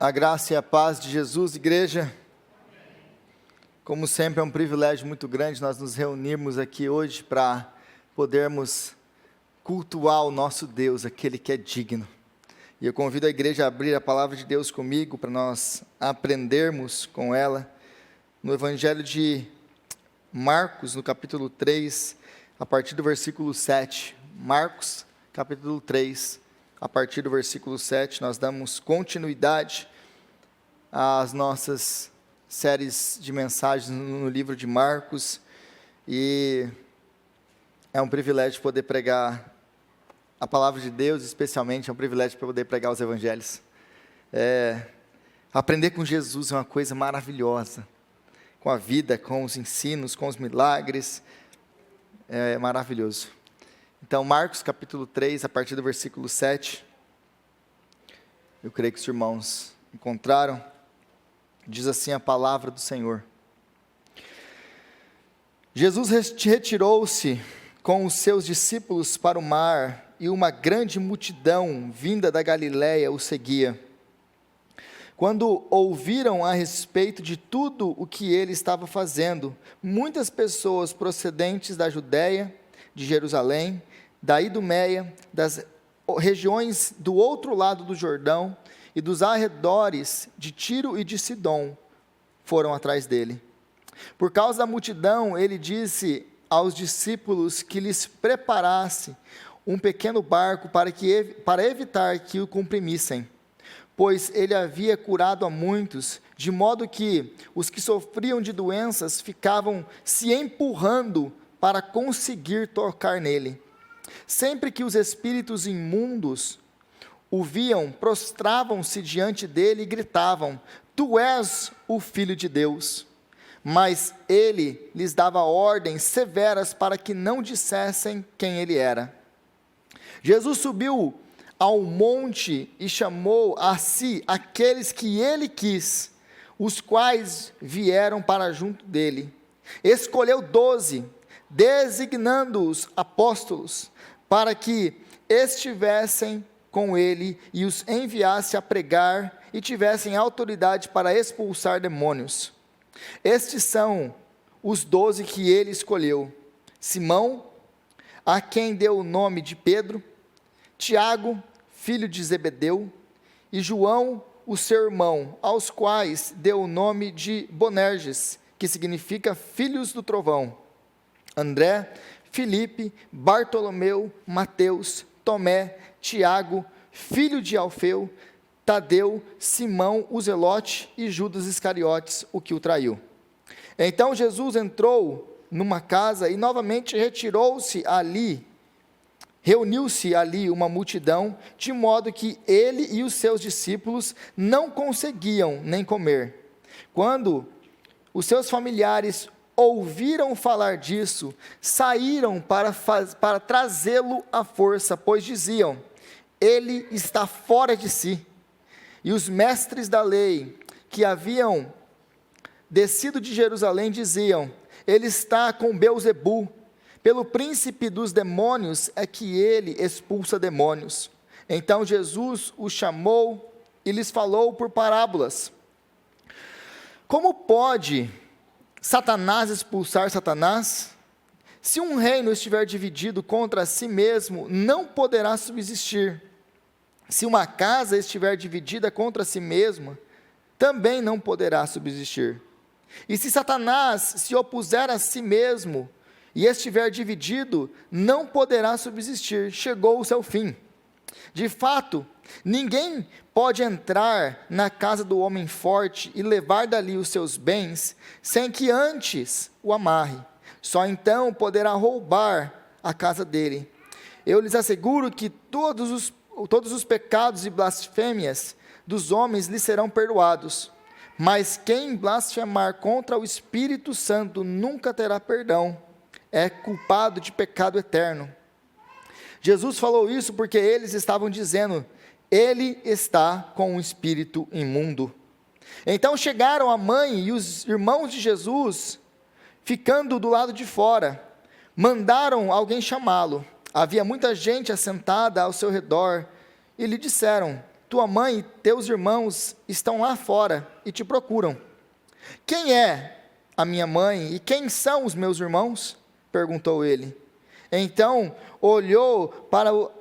A graça e a paz de Jesus, igreja. Como sempre, é um privilégio muito grande nós nos reunirmos aqui hoje para podermos cultuar o nosso Deus, aquele que é digno. E eu convido a igreja a abrir a palavra de Deus comigo para nós aprendermos com ela no Evangelho de Marcos, no capítulo 3, a partir do versículo 7. Marcos, capítulo 3, a partir do versículo 7, nós damos continuidade às nossas séries de mensagens no livro de Marcos, e é um privilégio poder pregar a palavra de Deus, especialmente é um privilégio poder pregar os evangelhos. Aprender com Jesus é uma coisa maravilhosa, com a vida, com os ensinos, com os milagres, é maravilhoso. Então, Marcos capítulo 3, a partir do versículo 7, eu creio que os irmãos encontraram. Diz assim a palavra do Senhor: Jesus retirou-se com os seus discípulos para o mar, e uma grande multidão vinda da Galiléia o seguia. Quando ouviram a respeito de tudo o que ele estava fazendo, muitas pessoas procedentes da Judéia, de Jerusalém, da Idumeia, das regiões do outro lado do Jordão e dos arredores de Tiro e de Sidom foram atrás dele. Por causa da multidão, ele disse aos discípulos que lhes preparasse um pequeno barco para evitar que o comprimissem, pois ele havia curado a muitos, de modo que os que sofriam de doenças ficavam se empurrando para conseguir tocar nele. Sempre que os espíritos imundos o viam, prostravam-se diante dele e gritavam: Tu és o Filho de Deus. Mas ele lhes dava ordens severas para que não dissessem quem ele era. Jesus subiu ao monte e chamou a si aqueles que ele quis, os quais vieram para junto dele. Escolheu 12, designando-os apóstolos, para que estivessem com ele e os enviasse a pregar e tivessem autoridade para expulsar demônios. Estes são os 12 que ele escolheu: Simão, a quem deu o nome de Pedro, Tiago, filho de Zebedeu, e João, o seu irmão, aos quais deu o nome de Bonerges, que significa filhos do trovão, André, Filipe, Bartolomeu, Mateus, Tomé, Tiago, filho de Alfeu, Tadeu, Simão, o Zelote e Judas Iscariotes, o que o traiu. Então Jesus entrou numa casa e novamente reuniu-se ali uma multidão, de modo que ele e os seus discípulos não conseguiam nem comer. Quando os seus familiares ouviram falar disso, saíram para trazê-lo à força, pois diziam: ele está fora de si. E os mestres da lei, que haviam descido de Jerusalém, diziam: ele está com Beelzebu, pelo príncipe dos demônios é que ele expulsa demônios. Então Jesus os chamou e lhes falou por parábolas: como pode Satanás expulsar Satanás? Se um reino estiver dividido contra si mesmo, não poderá subsistir. Se uma casa estiver dividida contra si mesma, também não poderá subsistir. E se Satanás se opuser a si mesmo e estiver dividido, não poderá subsistir. Chegou o seu fim. De fato, ninguém pode entrar na casa do homem forte e levar dali os seus bens, sem que antes o amarre. Só então poderá roubar a casa dele. Eu lhes asseguro que todos os pecados e blasfêmias dos homens lhe serão perdoados, mas quem blasfemar contra o Espírito Santo nunca terá perdão, é culpado de pecado eterno. Jesus falou isso porque eles estavam dizendo: ele está com um espírito imundo. Então chegaram a mãe e os irmãos de Jesus, ficando do lado de fora, mandaram alguém chamá-lo. Havia muita gente assentada ao seu redor, e lhe disseram: tua mãe e teus irmãos estão lá fora e te procuram. Quem é a minha mãe e quem são os meus irmãos? Perguntou ele. Então olhou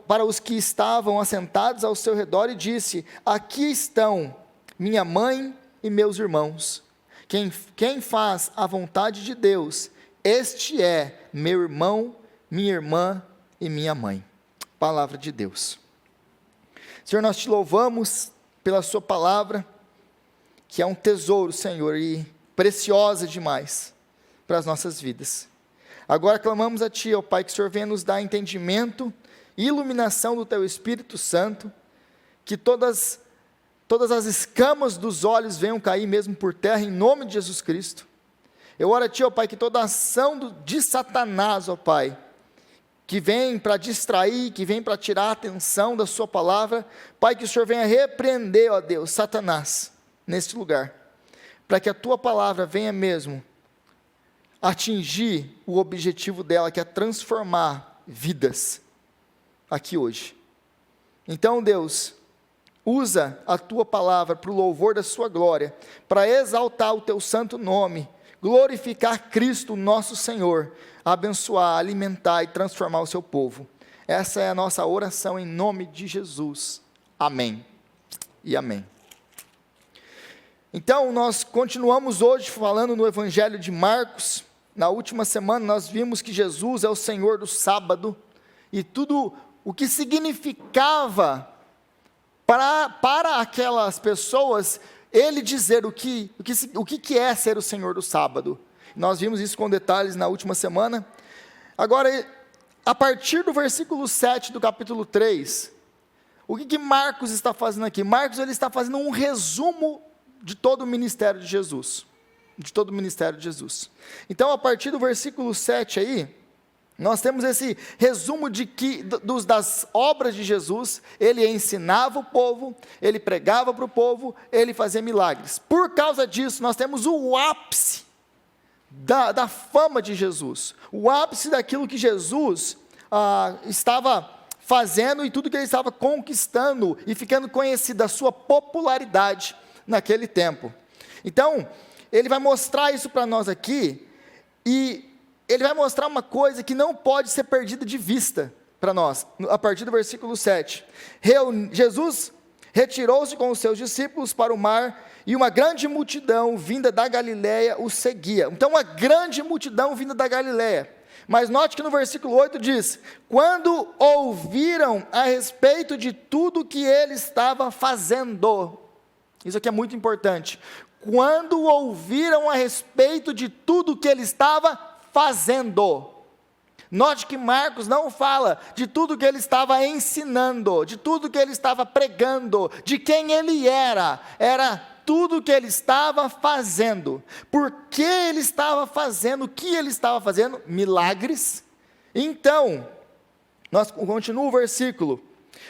para os que estavam assentados ao seu redor e disse: aqui estão minha mãe e meus irmãos. Quem faz a vontade de Deus, este é meu irmão, minha irmã e minha mãe. Palavra de Deus. Senhor, nós te louvamos pela sua palavra, que é um tesouro, Senhor, e preciosa demais para as nossas vidas. Agora clamamos a Ti, ó Pai, que o Senhor venha nos dar entendimento e iluminação do Teu Espírito Santo, que todas as escamas dos olhos venham cair mesmo por terra, em nome de Jesus Cristo. Eu oro a Ti, ó Pai, que toda ação de Satanás, ó Pai, que vem para distrair, que vem para tirar a atenção da sua palavra, Pai, que o Senhor venha repreender, ó Deus, Satanás, neste lugar, para que a Tua palavra venha mesmo atingir o objetivo dela, que é transformar vidas, aqui hoje. Então, Deus, usa a Tua palavra para o louvor da Sua glória, para exaltar o Teu santo nome, glorificar Cristo, nosso Senhor, abençoar, alimentar e transformar o Seu povo. Essa é a nossa oração em nome de Jesus. Amém e amém. Então, nós continuamos hoje falando no Evangelho de Marcos. Na última semana nós vimos que Jesus é o Senhor do sábado, e tudo o que significava para aquelas pessoas, ele dizer o que é ser o Senhor do sábado. Nós vimos isso com detalhes na última semana. Agora, a partir do versículo 7 do capítulo 3, o que Marcos está fazendo aqui? Marcos ele está fazendo um resumo de todo o ministério de Jesus. Então, a partir do versículo 7 aí, nós temos esse resumo das obras de Jesus. Ele ensinava o povo, ele pregava para o povo, ele fazia milagres. Por causa disso, nós temos o ápice da fama de Jesus, o ápice daquilo que Jesus estava fazendo e tudo que ele estava conquistando e ficando conhecido, da sua popularidade naquele tempo. Então, ele vai mostrar isso para nós aqui, e ele vai mostrar uma coisa que não pode ser perdida de vista para nós, a partir do versículo 7. Jesus retirou-se com os seus discípulos para o mar, e uma grande multidão vinda da Galileia o seguia. Então, uma grande multidão vinda da Galileia. Mas note que no versículo 8 diz: quando ouviram a respeito de tudo que ele estava fazendo. Isso aqui é muito importante. Quando ouviram a respeito de tudo que ele estava fazendo. Note que Marcos não fala de tudo que ele estava ensinando, de tudo que ele estava pregando, de quem ele era tudo que ele estava fazendo. Por que ele estava fazendo? O que ele estava fazendo? Milagres. Então, continua o versículo.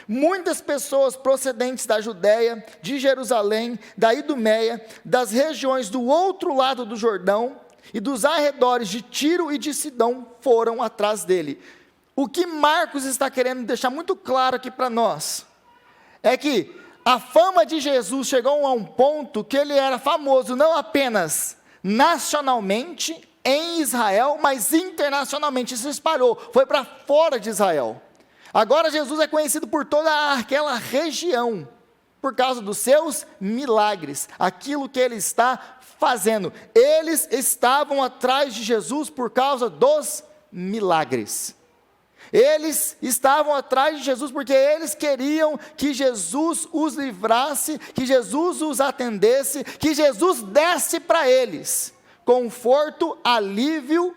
Muitas pessoas procedentes da Judéia, de Jerusalém, da Idumeia, das regiões do outro lado do Jordão e dos arredores de Tiro e de Sidom foram atrás dele. O que Marcos está querendo deixar muito claro aqui para nós é que a fama de Jesus chegou a um ponto que ele era famoso não apenas nacionalmente em Israel, mas internacionalmente. Isso se espalhou, foi para fora de Israel. Agora Jesus é conhecido por toda aquela região, por causa dos seus milagres, aquilo que ele está fazendo. Eles estavam atrás de Jesus por causa dos milagres. Eles estavam atrás de Jesus porque eles queriam que Jesus os livrasse, que Jesus os atendesse, que Jesus desse para eles conforto, alívio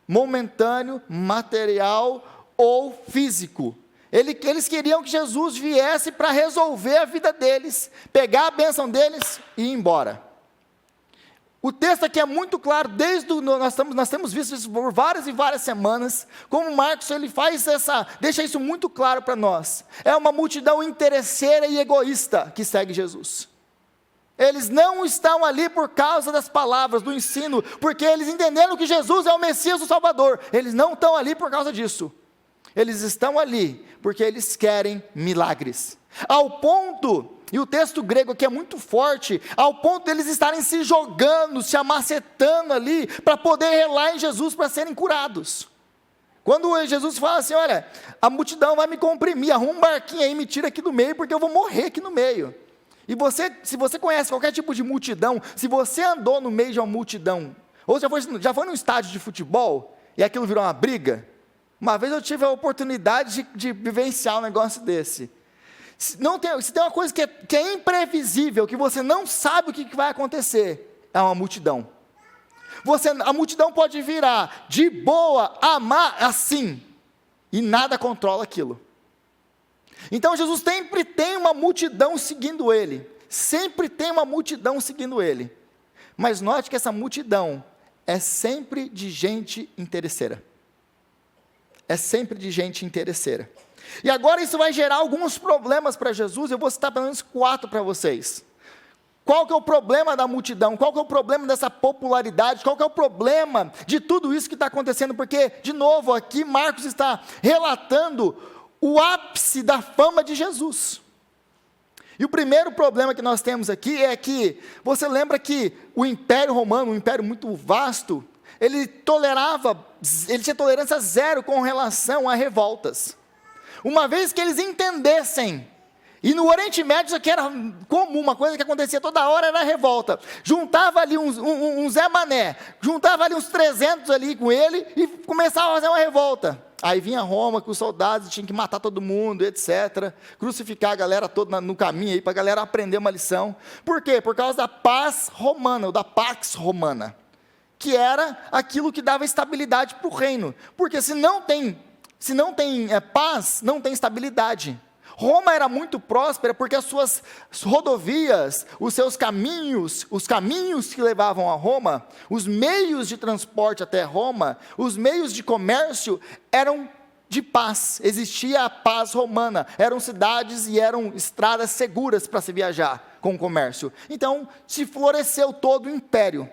momentâneo, material ou físico. Eles queriam que Jesus viesse para resolver a vida deles, pegar a bênção deles e ir embora. O texto aqui é muito claro, nós temos visto isso por várias e várias semanas, como Marcos deixa isso muito claro para nós. É uma multidão interesseira e egoísta que segue Jesus. Eles não estão ali por causa das palavras, do ensino, porque eles entenderam que Jesus é o Messias, o Salvador. Eles não estão ali por causa disso. Eles estão ali porque eles querem milagres. Ao ponto, e o texto grego aqui é muito forte, ao ponto deles estarem se jogando, se amacetando ali, para poder relar em Jesus para serem curados. Quando Jesus fala assim, olha, a multidão vai me comprimir, arruma um barquinho aí, me tira aqui do meio, porque eu vou morrer aqui no meio. E se você conhece qualquer tipo de multidão, se você andou no meio de uma multidão, ou já foi num estádio de futebol, e aquilo virou uma briga, uma vez eu tive a oportunidade de vivenciar um negócio desse. Se tem uma coisa que é imprevisível, que você não sabe o que vai acontecer, é uma multidão. A multidão pode virar de boa, amar assim, e nada controla aquilo. Então Jesus sempre tem uma multidão seguindo ele, sempre tem uma multidão seguindo ele, mas note que essa multidão é sempre de gente interesseira. É sempre de gente interesseira. E agora isso vai gerar alguns problemas para Jesus, eu vou citar pelo menos 4 para vocês. Qual que é o problema da multidão? Qual que é o problema dessa popularidade? Qual que é o problema de tudo isso que está acontecendo? Porque, de novo, aqui Marcos está relatando o ápice da fama de Jesus. E o primeiro problema que nós temos aqui é que, você lembra que o Império Romano, um império muito vasto, ele tinha tolerância zero com relação a revoltas. Uma vez que eles entendessem, e no Oriente Médio isso aqui era comum, uma coisa que acontecia toda hora era revolta, juntava ali um Zé Mané, juntava ali uns 300 ali com ele, e começava a fazer uma revolta. Aí vinha Roma com os soldados, tinha que matar todo mundo, etc., crucificar a galera toda no caminho aí, para a galera aprender uma lição. Por quê? Por causa da paz romana, ou da Pax Romana, que era aquilo que dava estabilidade para o reino, porque se não tem paz, não tem estabilidade. Roma era muito próspera porque as suas rodovias, os seus caminhos, os caminhos que levavam a Roma, os meios de transporte até Roma, os meios de comércio eram de paz, existia a paz romana, eram cidades e eram estradas seguras para se viajar com o comércio. Então, se floresceu todo o império.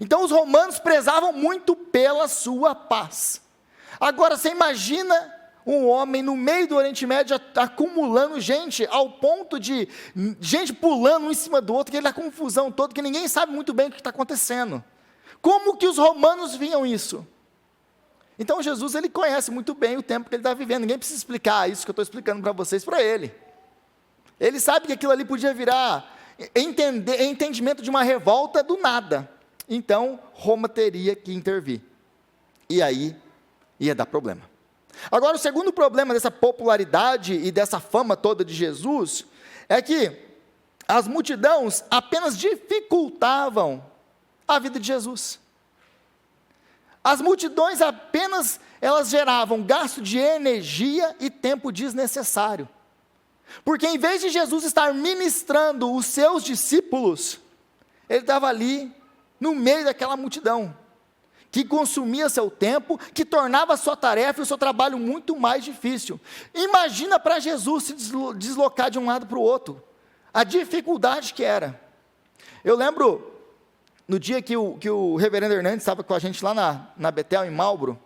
Então, os romanos prezavam muito pela sua paz. Agora, você imagina um homem no meio do Oriente Médio acumulando gente, ao ponto de gente pulando um em cima do outro, aquela confusão toda, que ninguém sabe muito bem o que está acontecendo. Como que os romanos viam isso? Então Jesus, ele conhece muito bem o tempo que ele está vivendo, ninguém precisa explicar isso que eu estou explicando para vocês, para ele. Ele sabe que aquilo ali podia virar entendimento de uma revolta do nada. Então, Roma teria que intervir. E aí, ia dar problema. Agora, o segundo problema dessa popularidade e dessa fama toda de Jesus, é que as multidões apenas dificultavam a vida de Jesus. As multidões elas geravam gasto de energia e tempo desnecessário. Porque em vez de Jesus estar ministrando os seus discípulos, ele estava ali no meio daquela multidão, que consumia seu tempo, que tornava a sua tarefa e o seu trabalho muito mais difícil. Imagina para Jesus se deslocar de um lado para o outro, a dificuldade que era. Eu lembro, no dia que o reverendo Hernandes estava com a gente lá na Betel, em Marlboro,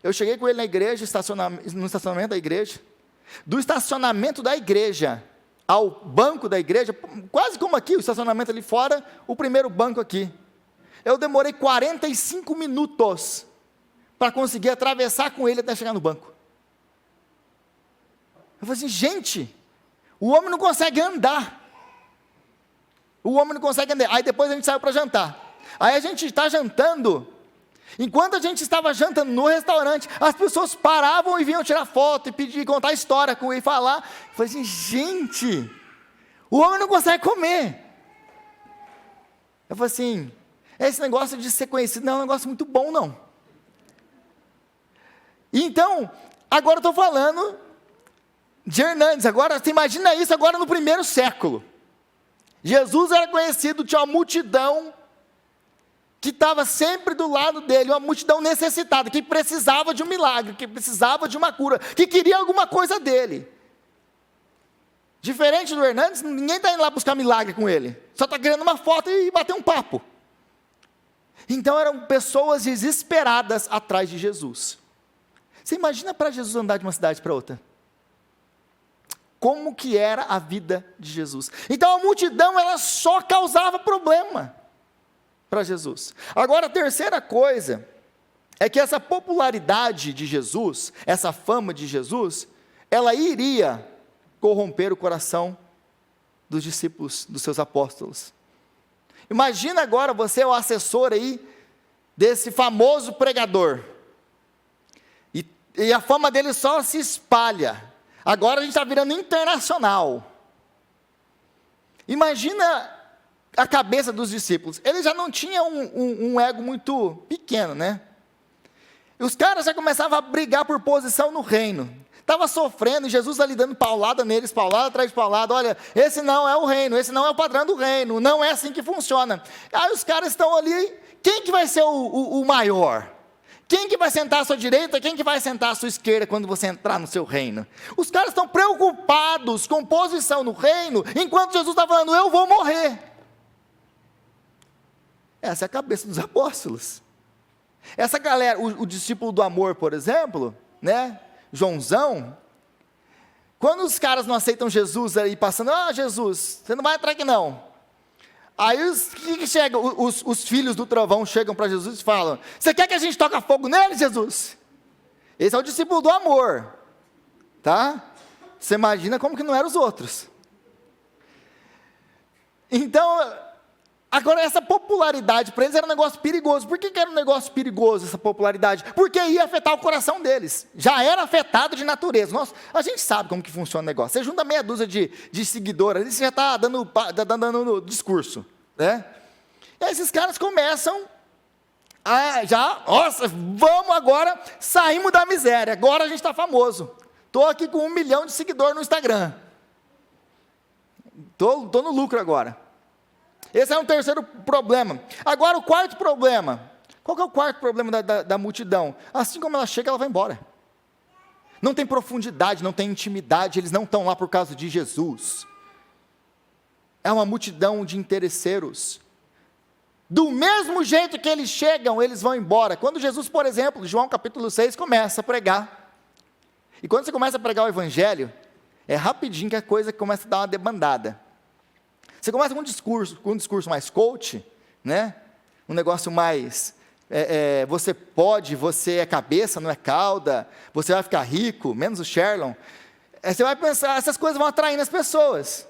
eu cheguei com ele na igreja, no estacionamento da igreja, do estacionamento da igreja ao banco da igreja, quase como aqui, o estacionamento ali fora, o primeiro banco aqui. Eu demorei 45 minutos para conseguir atravessar com ele até chegar no banco. Eu falei assim, gente, o homem não consegue andar. O homem não consegue andar. Aí depois a gente saiu para jantar. Aí a gente está jantando. Enquanto a gente estava jantando no restaurante, as pessoas paravam e vinham tirar foto e pedir, contar história com ele e falar. Eu falei assim, gente, o homem não consegue comer. Eu falei assim, esse negócio de ser conhecido não é um negócio muito bom, não. Então, agora eu estou falando de Hernandes. Agora, você imagina isso agora no 1º século. Jesus era conhecido, tinha uma multidão que estava sempre do lado dele, uma multidão necessitada, que precisava de um milagre, que precisava de uma cura, que queria alguma coisa dele. Diferente do Hernandes, ninguém está indo lá buscar milagre com ele, só está querendo uma foto e bater um papo. Então eram pessoas desesperadas atrás de Jesus. Você imagina para Jesus andar de uma cidade para outra? Como que era a vida de Jesus? Então a multidão, ela só causava problema para Jesus. Agora a terceira coisa, é que essa popularidade de Jesus, essa fama de Jesus, ela iria corromper o coração dos discípulos, dos seus apóstolos. Imagina agora você é o assessor aí, desse famoso pregador, e a fama dele só se espalha. Agora a gente está virando internacional. Imagina a cabeça dos discípulos. Eles já não tinham um ego muito pequeno, né? E os caras já começavam a brigar por posição no reino. Estava sofrendo, e Jesus ali dando paulada neles, paulada atrás de paulada. Olha, esse não é o reino, esse não é o padrão do reino, não é assim que funciona. Aí os caras estão ali, quem que vai ser o maior? Quem que vai sentar à sua direita, quem que vai sentar à sua esquerda quando você entrar no seu reino? Os caras estão preocupados com posição no reino, enquanto Jesus está falando, eu vou morrer. Essa é a cabeça dos apóstolos. Essa galera, o discípulo do amor, por exemplo, né, Joãozão, quando os caras não aceitam Jesus aí passando, Jesus, você não vai entrar aqui não. Aí os filhos do trovão chegam para Jesus e falam, você quer que a gente toque fogo nele, Jesus? Esse é o discípulo do amor, tá? Você imagina como que não eram os outros. Então, agora essa popularidade para eles era um negócio perigoso. Por que era um negócio perigoso essa popularidade? Porque ia afetar o coração deles. Já era afetado de natureza. Nossa, a gente sabe como que funciona o negócio. Você junta meia dúzia de seguidores, ali você já está dando discurso, né? E aí esses caras começam nossa, vamos agora, saímos da miséria, agora a gente está famoso. Estou aqui com 1 milhão de seguidores no Instagram. Estou no lucro agora. Esse é um terceiro problema. Agora o quarto problema. Qual que é o quarto problema da multidão? Assim como ela chega, ela vai embora. Não tem profundidade, não tem intimidade, eles não estão lá por causa de Jesus. É uma multidão de interesseiros. Do mesmo jeito que eles chegam, eles vão embora. Quando Jesus, por exemplo, João capítulo 6, começa a pregar. E quando você começa a pregar o evangelho, é rapidinho que a coisa começa a dar uma debandada. Você começa com um discurso mais coach, né? Um negócio mais, você é cabeça, não é cauda, você vai ficar rico, menos o Sherlon. Você vai pensar, essas coisas vão atraindo as pessoas.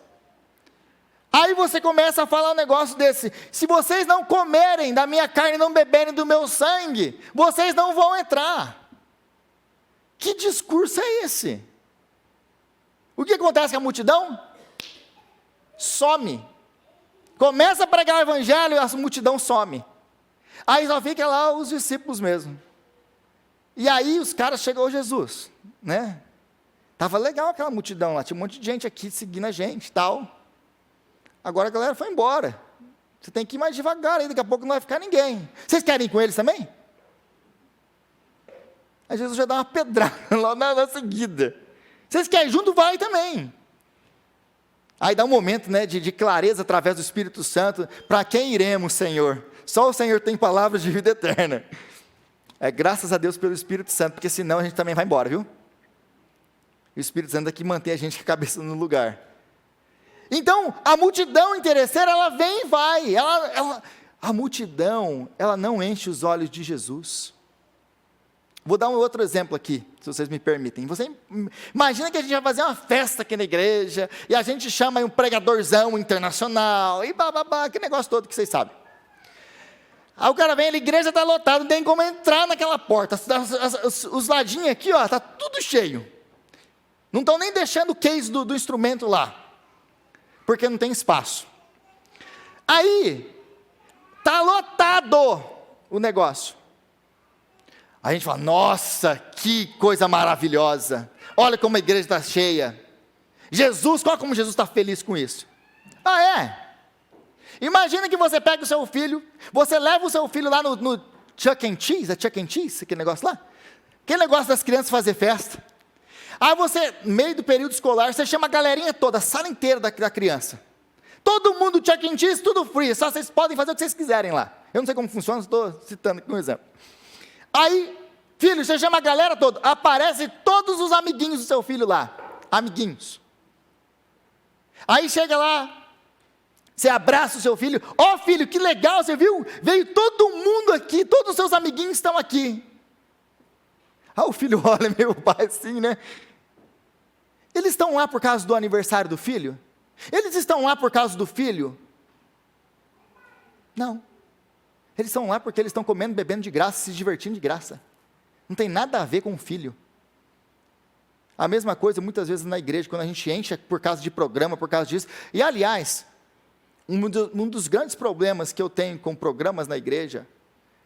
Aí você começa a falar um negócio desse, se vocês não comerem da minha carne e não beberem do meu sangue, vocês não vão entrar. Que discurso é esse? O que acontece com a multidão? Some. Começa a pregar o evangelho e a multidão some. Aí só fica lá os discípulos mesmo. E aí os caras chegam a Jesus, né? Tava legal aquela multidão lá, tinha um monte de gente aqui seguindo a gente e tal. Agora a galera foi embora. Você tem que ir mais devagar aí, daqui a pouco não vai ficar ninguém. Vocês querem ir com eles também? Aí Jesus já dá uma pedrada lá na seguida. Vocês querem ir junto? Vai também. Aí dá um momento, né, de clareza através do Espírito Santo. Para quem iremos, Senhor? Só o Senhor tem palavras de vida eterna. Graças a Deus pelo Espírito Santo, porque senão a gente também vai embora, viu? E o Espírito Santo é que mantém a gente com a cabeça no lugar. Então, a multidão interesseira, ela vem e vai. A multidão, ela não enche os olhos de Jesus. Vou dar um outro exemplo aqui, se vocês me permitem. Você imagina que a gente vai fazer uma festa aqui na igreja, e a gente chama aí um pregadorzão internacional, e bababá, aquele negócio todo que vocês sabem. Aí o cara vem, a igreja está lotada, não tem como entrar naquela porta. Os ladinhos aqui, ó, está tudo cheio. Não estão nem deixando o case do instrumento lá, porque não tem espaço. Aí, está lotado o negócio. A gente fala, nossa, que coisa maravilhosa. Olha como a igreja está cheia. Jesus, olha como Jesus está feliz com isso. Imagina que você pega o seu filho, você leva o seu filho lá no Chuck and Cheese, é Chuck and Cheese, aquele negócio lá? Aquele negócio das crianças fazer festa. Aí você, no meio do período escolar, você chama a galerinha toda, a sala inteira da criança. Todo mundo Chuck and Cheese, tudo free, só vocês podem fazer o que vocês quiserem lá. Eu não sei como funciona, estou citando aqui um exemplo. Aí, Filho, você chama a galera toda, aparece todos os amiguinhos do seu filho lá, amiguinhos. Aí chega lá, você abraça o seu filho, ó filho, que legal, você viu? Veio todo mundo aqui, todos os seus amiguinhos estão aqui. O filho olha meu pai assim, né? Eles estão lá por causa do aniversário do filho? Eles estão lá por causa do filho? Não. Eles estão lá porque eles estão comendo, bebendo de graça, se divertindo de graça. Não tem nada a ver com o filho. A mesma coisa muitas vezes na igreja, quando a gente enche por causa de programa, por causa disso. E aliás, um dos grandes problemas que eu tenho com programas na igreja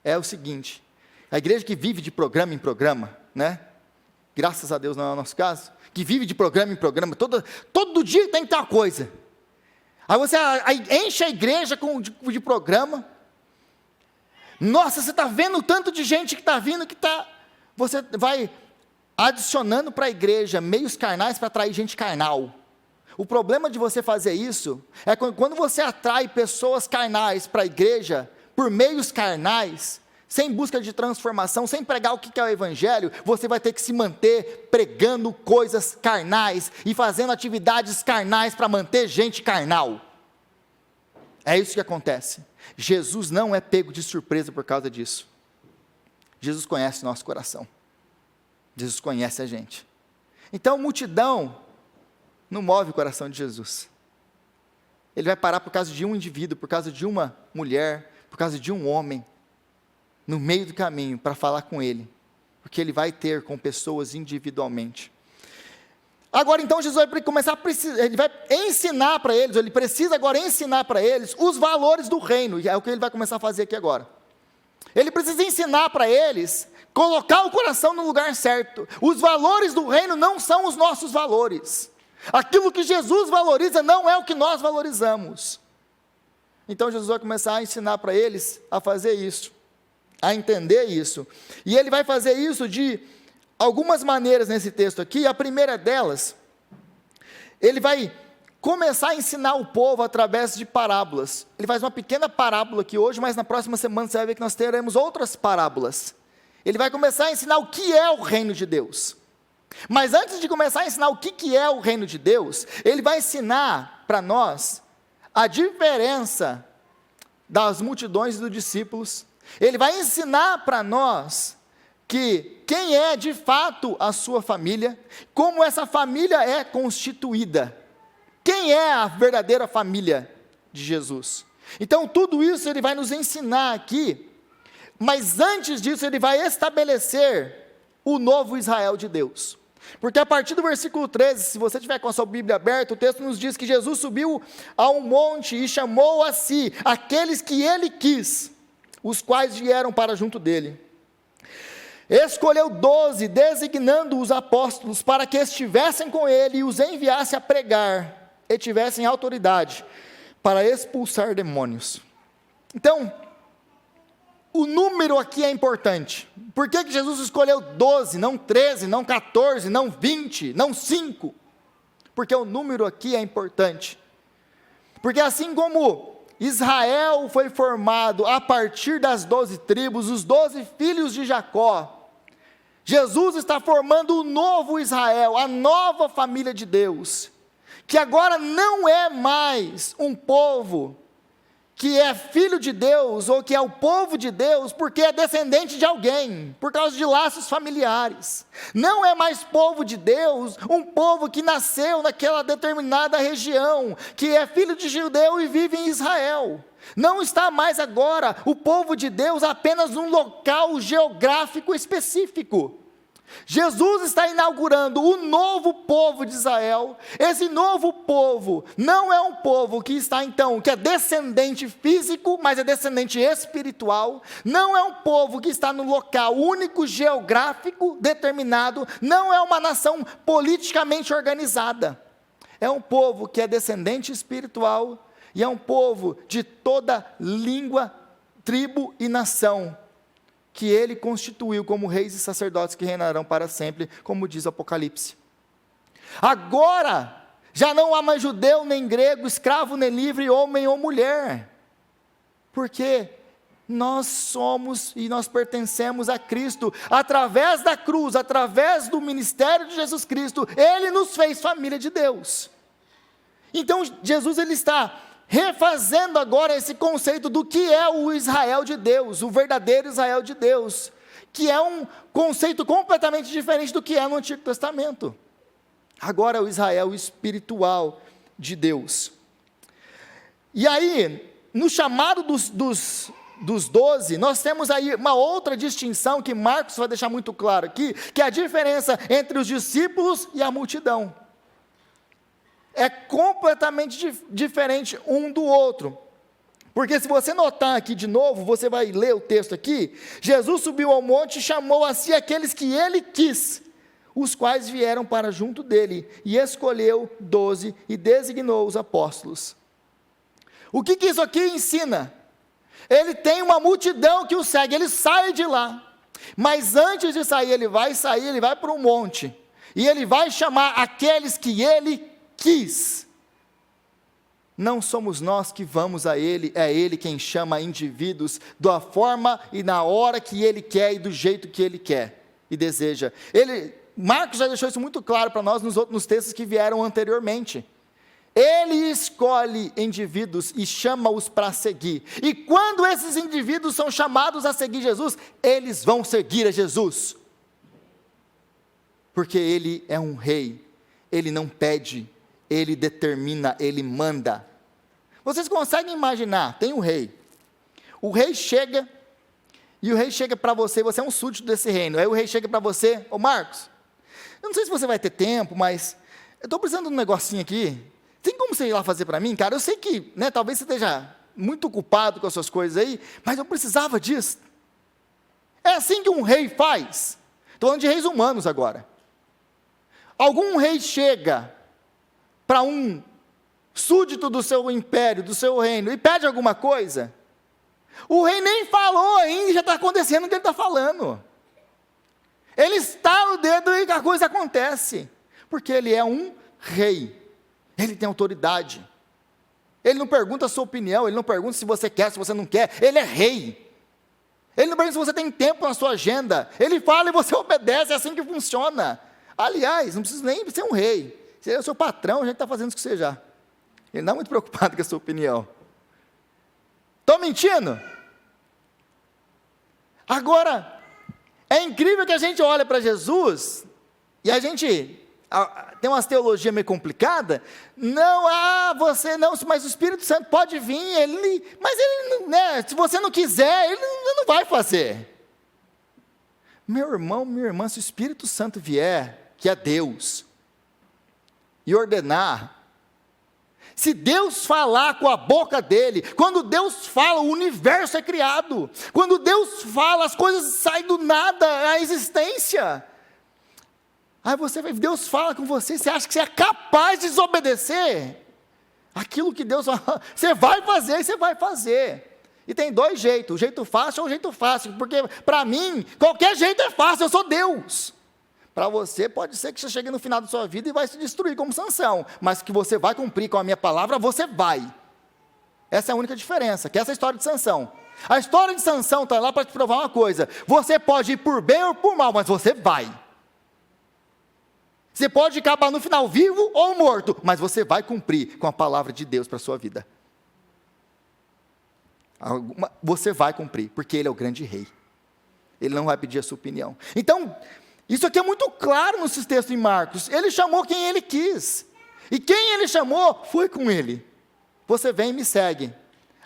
é o seguinte: a igreja que vive de programa em programa, né? Graças a Deus não é o nosso caso, que vive de programa em programa, todo dia tem que ter uma coisa. Aí você enche a igreja de programa. Nossa, você está vendo o tanto de gente que está vindo, você vai adicionando para a igreja meios carnais para atrair gente carnal. O problema de você fazer isso é quando você atrai pessoas carnais para a igreja, por meios carnais, sem busca de transformação, sem pregar o que é o evangelho, você vai ter que se manter pregando coisas carnais e fazendo atividades carnais para manter gente carnal. É isso que acontece. Jesus não é pego de surpresa por causa disso. Jesus conhece o nosso coração. Jesus conhece a gente. Então, multidão não move o coração de Jesus. Ele vai parar por causa de um indivíduo, por causa de uma mulher, por causa de um homem, no meio do caminho, para falar com ele, porque ele vai ter com pessoas individualmente. Agora então Jesus vai começar ele vai ensinar para eles, ele precisa agora ensinar para eles os valores do reino, e é o que ele vai começar a fazer aqui agora. Ele precisa ensinar para eles, colocar o coração no lugar certo. Os valores do reino não são os nossos valores. Aquilo que Jesus valoriza não é o que nós valorizamos. Então Jesus vai começar a ensinar para eles a fazer isso, a entender isso. E ele vai fazer isso de algumas maneiras nesse texto aqui. A primeira delas, ele vai começar a ensinar o povo através de parábolas. Ele faz uma pequena parábola aqui hoje, mas na próxima semana você vai ver que nós teremos outras parábolas. Ele vai começar a ensinar o que é o reino de Deus. Mas antes de começar a ensinar o que é o reino de Deus, ele vai ensinar para nós a diferença das multidões e dos discípulos. Ele vai ensinar para nós quem é de fato a sua família, como essa família é constituída, quem é a verdadeira família de Jesus. Então tudo isso ele vai nos ensinar aqui, mas antes disso ele vai estabelecer o novo Israel de Deus. Porque a partir do versículo 13, se você tiver com a sua Bíblia aberta, o texto nos diz que Jesus subiu a um monte e chamou a si aqueles que ele quis, os quais vieram para junto dele. Escolheu 12, designando os apóstolos para que estivessem com ele e os enviasse a pregar, e tivessem autoridade para expulsar demônios. Então, o número aqui é importante. Por que Jesus escolheu 12, não 13, não 14, não 20, não 5? Porque o número aqui é importante. Porque assim como Israel foi formado a partir das 12 tribos, os 12 filhos de Jacó, Jesus está formando o novo Israel, a nova família de Deus, que agora não é mais um povo que é filho de Deus, ou que é o povo de Deus, porque é descendente de alguém, por causa de laços familiares. Não é mais povo de Deus, um povo que nasceu naquela determinada região, que é filho de judeu e vive em Israel. Não está mais agora o povo de Deus apenas num local geográfico específico. Jesus está inaugurando o novo povo de Israel. Esse novo povo não é um povo que está então, que é descendente físico, mas é descendente espiritual. Não é um povo que está no local único, geográfico, determinado. Não é uma nação politicamente organizada. É um povo que é descendente espiritual e é um povo de toda língua, tribo e nação, que ele constituiu como reis e sacerdotes que reinarão para sempre, como diz o Apocalipse. Agora, já não há mais judeu nem grego, escravo nem livre, homem ou mulher, porque nós somos e nós pertencemos a Cristo. Através da cruz, através do ministério de Jesus Cristo, Ele nos fez família de Deus. Então Jesus ele está refazendo agora esse conceito do que é o Israel de Deus, o verdadeiro Israel de Deus, que é um conceito completamente diferente do que é no Antigo Testamento. Agora é o Israel espiritual de Deus. E aí, no chamado dos 12, nós temos aí uma outra distinção que Marcos vai deixar muito claro aqui, que é a diferença entre os discípulos e a multidão. É completamente diferente um do outro. Porque se você notar aqui de novo, você vai ler o texto aqui, Jesus subiu ao monte e chamou a si aqueles que ele quis, os quais vieram para junto dele, e escolheu 12 e designou os apóstolos. O que isso aqui ensina? Ele tem uma multidão que o segue, ele sai de lá, mas antes de sair, ele vai para um monte, e ele vai chamar aqueles que ele quis. Não somos nós que vamos a Ele, é Ele quem chama indivíduos da forma e na hora que Ele quer e do jeito que Ele quer e deseja. Marcos já deixou isso muito claro para nós nos textos que vieram anteriormente. Ele escolhe indivíduos e chama-os para seguir. E quando esses indivíduos são chamados a seguir Jesus, eles vão seguir a Jesus. Porque Ele é um rei, Ele não pede, Ele determina, Ele manda. Vocês conseguem imaginar, tem um rei, o rei chega, e o rei chega para você é um súdito desse reino, aí o rei chega para você, ô Marcos, eu não sei se você vai ter tempo, mas eu estou precisando de um negocinho aqui, tem como você ir lá fazer para mim, cara? Eu sei que, talvez você esteja muito ocupado com as suas coisas aí, mas eu precisava disso. É assim que um rei faz, estou falando de reis humanos agora. Algum rei chega para um súdito do seu império, do seu reino, e pede alguma coisa, o rei nem falou ainda, já está acontecendo o que ele está falando. Ele estala o dedo e a coisa acontece, porque ele é um rei, ele tem autoridade, ele não pergunta a sua opinião, ele não pergunta se você quer, se você não quer, ele é rei, ele não pergunta se você tem tempo na sua agenda, ele fala e você obedece, é assim que funciona. Aliás, não precisa nem ser um rei, se ele é o seu patrão, a gente está fazendo isso que você já. Ele não é muito preocupado com a sua opinião. Estou mentindo? Agora, é incrível que a gente olha para Jesus, e a gente tem umas teologias meio complicadas, você não, mas o Espírito Santo pode vir, mas ele, se você não quiser, ele não vai fazer. Meu irmão, minha irmã, se o Espírito Santo vier, que é Deus, e ordenar, se Deus falar com a boca dele, quando Deus fala, o universo é criado, quando Deus fala, as coisas saem do nada, a existência, aí Deus fala com você, você acha que você é capaz de desobedecer aquilo que Deus fala, você vai fazer, e tem dois jeitos, o jeito fácil ou o jeito fácil, porque para mim, qualquer jeito é fácil, eu sou Deus. Para você, pode ser que você chegue no final da sua vida e vai se destruir como Sansão, mas que você vai cumprir com a minha palavra, você vai. Essa é a única diferença, que é essa história de Sansão. A história de Sansão está lá para te provar uma coisa, você pode ir por bem ou por mal, mas você vai. Você pode acabar no final vivo ou morto, mas você vai cumprir com a palavra de Deus para a sua vida. Você vai cumprir, porque Ele é o grande rei. Ele não vai pedir a sua opinião. Então, isso aqui é muito claro nesse texto em Marcos. Ele chamou quem ele quis. E quem ele chamou, foi com ele. Você vem e me segue.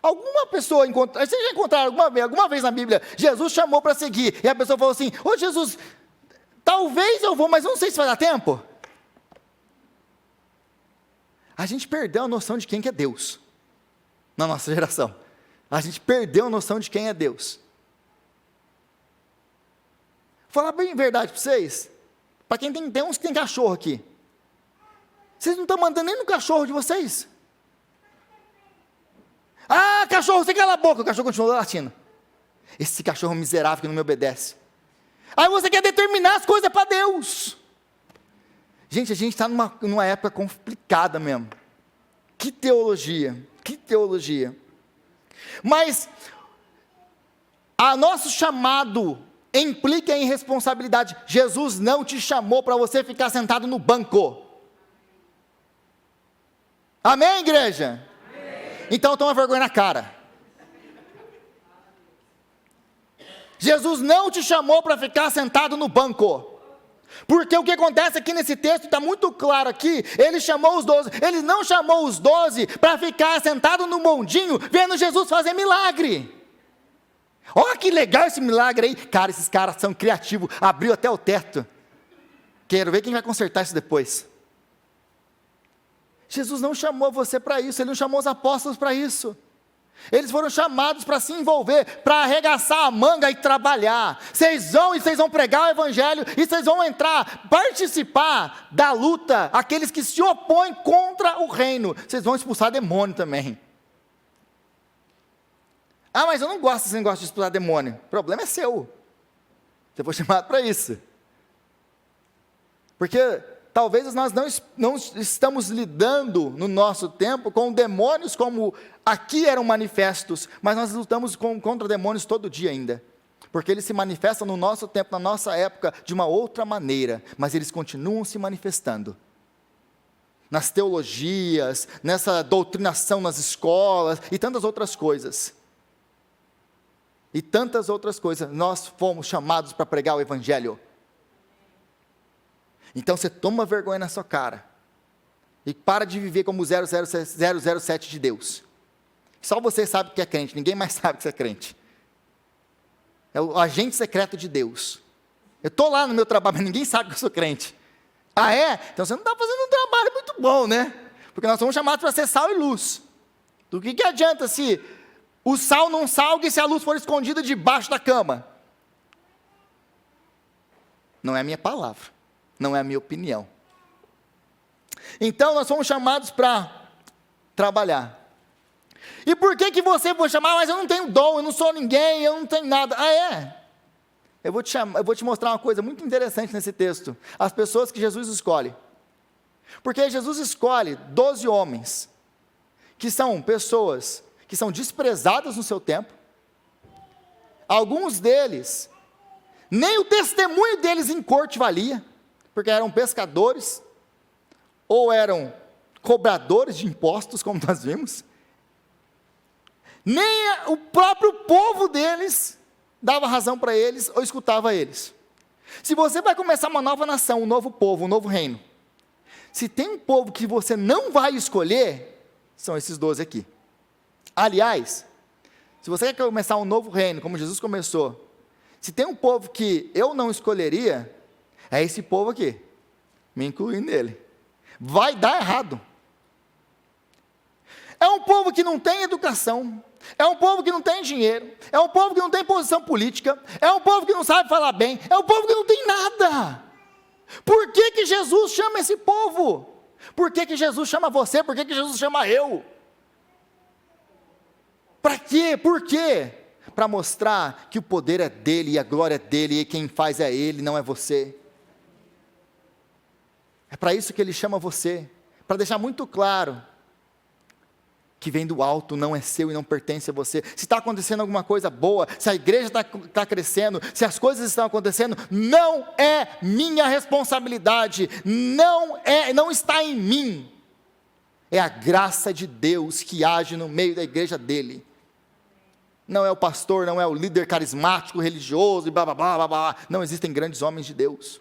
Alguma pessoa, vocês já encontraram alguma vez na Bíblia, Jesus chamou para seguir, e a pessoa falou assim, ô Jesus, talvez eu vou, mas eu não sei se vai dar tempo. A gente perdeu a noção de quem que é Deus, na nossa geração. A gente perdeu a noção de quem é Deus. Vou falar bem a verdade para vocês, para quem tem uns que tem cachorro aqui, vocês não estão mandando nem no cachorro de vocês. Ah, cachorro, você cala a boca, o cachorro continua latindo. Esse cachorro miserável que não me obedece. Aí você quer determinar as coisas para Deus. Gente, a gente está numa época complicada mesmo. Que teologia. Mas A nosso chamado implica em responsabilidade. Jesus não te chamou para você ficar sentado no banco. Amém, igreja? Amém. Então toma vergonha na cara. Jesus não te chamou para ficar sentado no banco. Porque o que acontece aqui nesse texto, está muito claro aqui, ele chamou os 12, ele não chamou os 12 para ficar sentado no mondinho, vendo Jesus fazer milagre. Olha que legal esse milagre aí, cara, esses caras são criativos, abriu até o teto, quero ver quem vai consertar isso depois. Jesus não chamou você para isso, ele não chamou os apóstolos para isso. Eles foram chamados para se envolver, para arregaçar a manga e trabalhar. Vocês vão pregar o evangelho, e vocês vão entrar, participar da luta, aqueles que se opõem contra o reino. Vocês vão expulsar demônio também. Ah, mas eu não gosto desse negócio de expulsar demônio. O problema é seu. Você foi chamado para isso. Porque talvez nós não estamos lidando no nosso tempo com demônios como aqui eram manifestos, mas nós lutamos contra demônios todo dia ainda, porque eles se manifestam no nosso tempo, na nossa época, de uma outra maneira, mas eles continuam se manifestando, nas teologias, nessa doutrinação nas escolas, e tantas outras coisas, nós fomos chamados para pregar o evangelho. Então você toma vergonha na sua cara, e para de viver como 007 de Deus. Só você sabe que é crente, ninguém mais sabe que você é crente. É o agente secreto de Deus. Eu estou lá no meu trabalho, mas ninguém sabe que eu sou crente. Ah, é? Então você não está fazendo um trabalho muito bom, né? Porque nós somos chamados para ser sal e luz. Do que adianta se o sal não salga e se a luz for escondida debaixo da cama? Não é a minha palavra, não é a minha opinião. Então nós somos chamados para trabalhar. E por que você foi chamar? Mas eu não tenho dom, eu não sou ninguém, eu não tenho nada. Ah, é? Eu vou te mostrar uma coisa muito interessante nesse texto. As pessoas que Jesus escolhe. Porque Jesus escolhe 12 homens, que são pessoas que são desprezadas no seu tempo. Alguns deles, nem o testemunho deles em corte valia, porque eram pescadores, ou eram cobradores de impostos, como nós vimos. Nem o próprio povo deles dava razão para eles ou escutava eles. Se você vai começar uma nova nação, um novo povo, um novo reino, se tem um povo que você não vai escolher, são esses 12 aqui. Aliás, se você quer começar um novo reino, como Jesus começou, se tem um povo que eu não escolheria, é esse povo aqui, me incluindo nele. Vai dar errado. É um povo que não tem educação, é um povo que não tem dinheiro, é um povo que não tem posição política, é um povo que não sabe falar bem, é um povo que não tem nada. Por que Jesus chama esse povo? Por que Jesus chama você? Por que Jesus chama eu? Para quê? Por quê? Para mostrar que o poder é dele e a glória é dele e quem faz é ele, não é você. É para isso que ele chama você, para deixar muito claro que vem do alto, não é seu e não pertence a você. Se está acontecendo alguma coisa boa, se a igreja está crescendo, se as coisas estão acontecendo, não é minha responsabilidade, não está em mim. É a graça de Deus que age no meio da igreja dele. Não é o pastor, não é o líder carismático, religioso, e blá, blá, blá, blá, blá. Não existem grandes homens de Deus.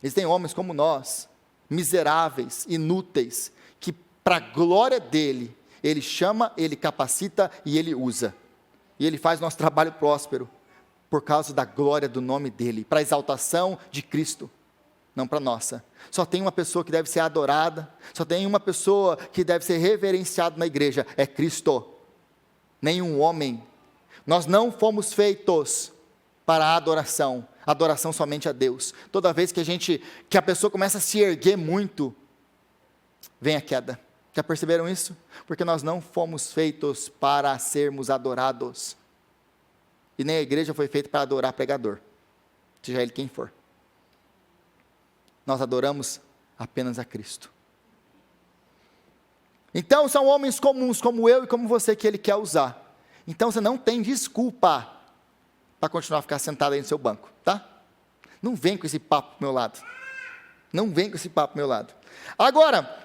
Existem homens como nós, miseráveis, inúteis, que para a glória dele, ele chama, ele capacita e ele usa. E ele faz nosso trabalho próspero, por causa da glória do nome dele, para a exaltação de Cristo, não para a nossa. Só tem uma pessoa que deve ser adorada, só tem uma pessoa que deve ser reverenciada na igreja, é Cristo. Nenhum homem. Nós não fomos feitos para a adoração somente a Deus. Toda vez que a pessoa começa a se erguer muito, vem a queda. Já perceberam isso? Porque nós não fomos feitos para sermos adorados. E nem a igreja foi feita para adorar pregador, seja ele quem for. Nós adoramos apenas a Cristo. Então são homens comuns como eu e como você que ele quer usar. Então você não tem desculpa para continuar a ficar sentado aí no seu banco, tá? Não vem com esse papo pro meu lado. Não vem com esse papo pro meu lado. Agora,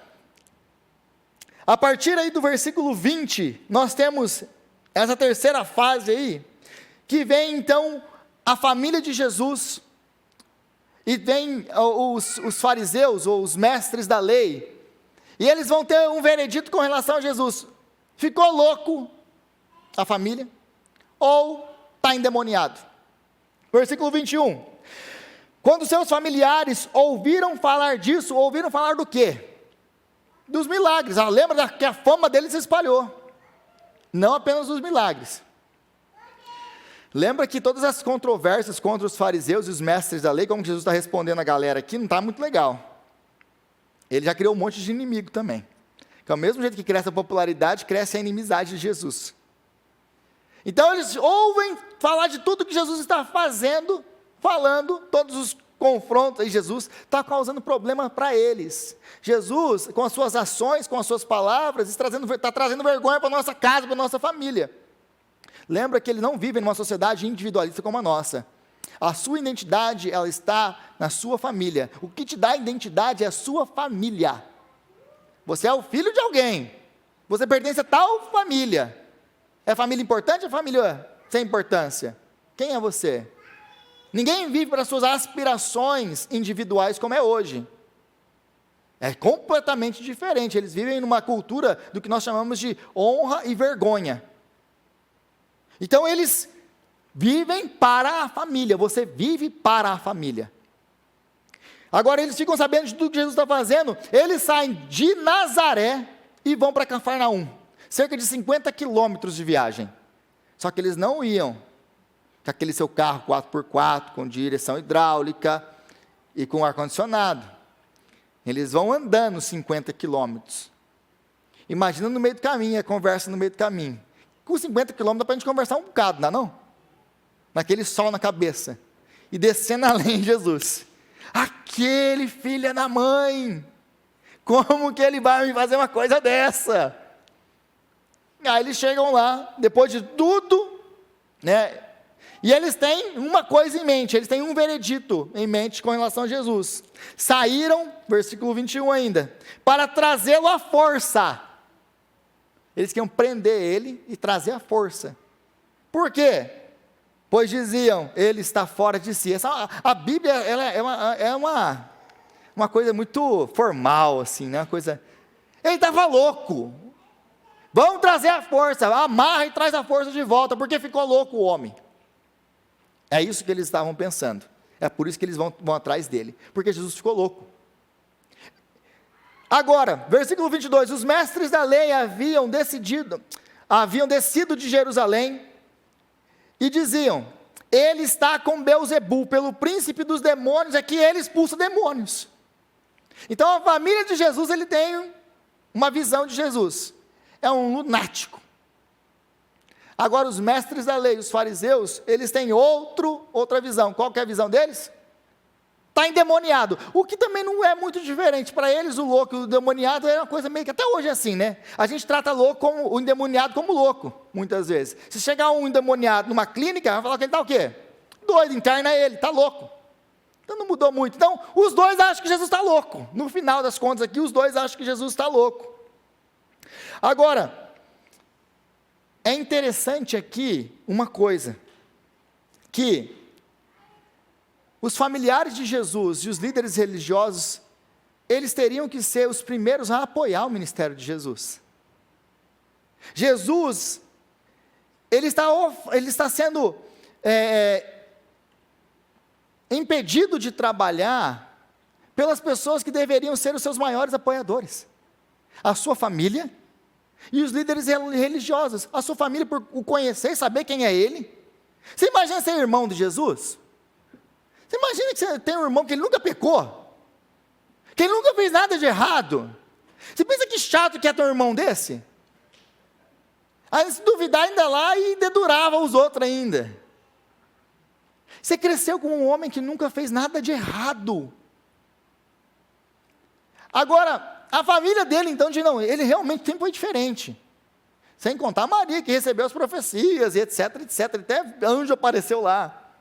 a partir aí do versículo 20, nós temos essa terceira fase aí, que vem então a família de Jesus, e vem os fariseus, ou os mestres da lei, e eles vão ter um veredito com relação a Jesus. Ficou louco a família, ou está endemoniado? Versículo 21. Quando seus familiares ouviram falar disso, ouviram falar do quê? Dos milagres. Lembra que a fama deles se espalhou. Não apenas dos milagres. Lembra que todas as controvérsias contra os fariseus e os mestres da lei, como Jesus está respondendo a galera aqui, não está muito legal. Ele já criou um monte de inimigo também. Que ao mesmo jeito que cresce a popularidade, cresce a inimizade de Jesus. Então eles ouvem falar de tudo que Jesus está fazendo, falando, todos os confrontos, e Jesus está causando problema para eles. Jesus, com as suas ações, com as suas palavras, está trazendo vergonha para a nossa casa, para a nossa família. Lembra que ele não vive numa sociedade individualista como a nossa. A sua identidade, ela está na sua família. O que te dá identidade é a sua família. Você é o filho de alguém. Você pertence a tal família. É família importante ou família sem importância? Quem é você? Ninguém vive para suas aspirações individuais como é hoje. É completamente diferente. Eles vivem numa cultura do que nós chamamos de honra e vergonha. Então eles vivem para a família. Você vive para a família. Agora eles ficam sabendo de tudo que Jesus está fazendo. Eles saem de Nazaré e vão para Cafarnaum. Cerca de 50 quilômetros de viagem. Só que eles não iam com aquele seu carro 4x4, com direção hidráulica e com ar-condicionado. Eles vão andando 50 quilômetros. Imagina no meio do caminho, a conversa no meio do caminho. Com 50 quilômetros dá para a gente conversar um bocado, não é não? Naquele sol na cabeça. E descendo além de Jesus. Aquele filho da mãe, como que ele vai me fazer uma coisa dessa? Aí eles chegam lá, depois de tudo, né? E eles têm uma coisa em mente, eles têm um veredito em mente com relação a Jesus. Saíram, versículo 21 ainda, para trazê-lo à força. Eles queriam prender ele e trazer à força. Por quê? Pois diziam, ele está fora de si. A Bíblia ela é uma coisa muito formal, assim, né? Uma coisa. Ele estava louco. Vamos trazer a força, amarra e traz a força de volta, porque ficou louco o homem. É isso que eles estavam pensando. É por isso que eles vão atrás dele, porque Jesus ficou louco. Agora, versículo 22, os mestres da lei haviam descido de Jerusalém e diziam, ele está com Beelzebul, pelo príncipe dos demônios, é que ele expulsa demônios. Então a família de Jesus, ele tem uma visão de Jesus, é um lunático. Agora os mestres da lei, os fariseus, eles têm outra visão. Qual que é a visão deles? Está endemoniado, o que também não é muito diferente. Para eles o louco e o endemoniado é uma coisa meio que até hoje é assim, né? A gente trata o endemoniado como louco, muitas vezes. Se chegar um endemoniado numa clínica, vai falar que ele está o quê? Doido, interna ele, está louco. Então não mudou muito. Então os dois acham que Jesus está louco. No final das contas aqui, os dois acham que Jesus está louco. Agora, é interessante aqui uma coisa, que os familiares de Jesus e os líderes religiosos, eles teriam que ser os primeiros a apoiar o ministério de Jesus. Jesus, ele está sendo impedido de trabalhar pelas pessoas que deveriam ser os seus maiores apoiadores. A sua família e os líderes religiosos. A sua família, por o conhecer e saber quem é ele. Você imagina ser irmão de Jesus? Você imagina que você tem um irmão que ele nunca pecou? Que ele nunca fez nada de errado? Você pensa que chato que é ter um irmão desse? Aí se duvidar ainda lá e dedurava os outros ainda. Você cresceu com um homem que nunca fez nada de errado. Agora, a família dele então diz, não, ele realmente sempre foi diferente. Sem contar Maria, que recebeu as profecias, e etc, etc. Até anjo apareceu lá.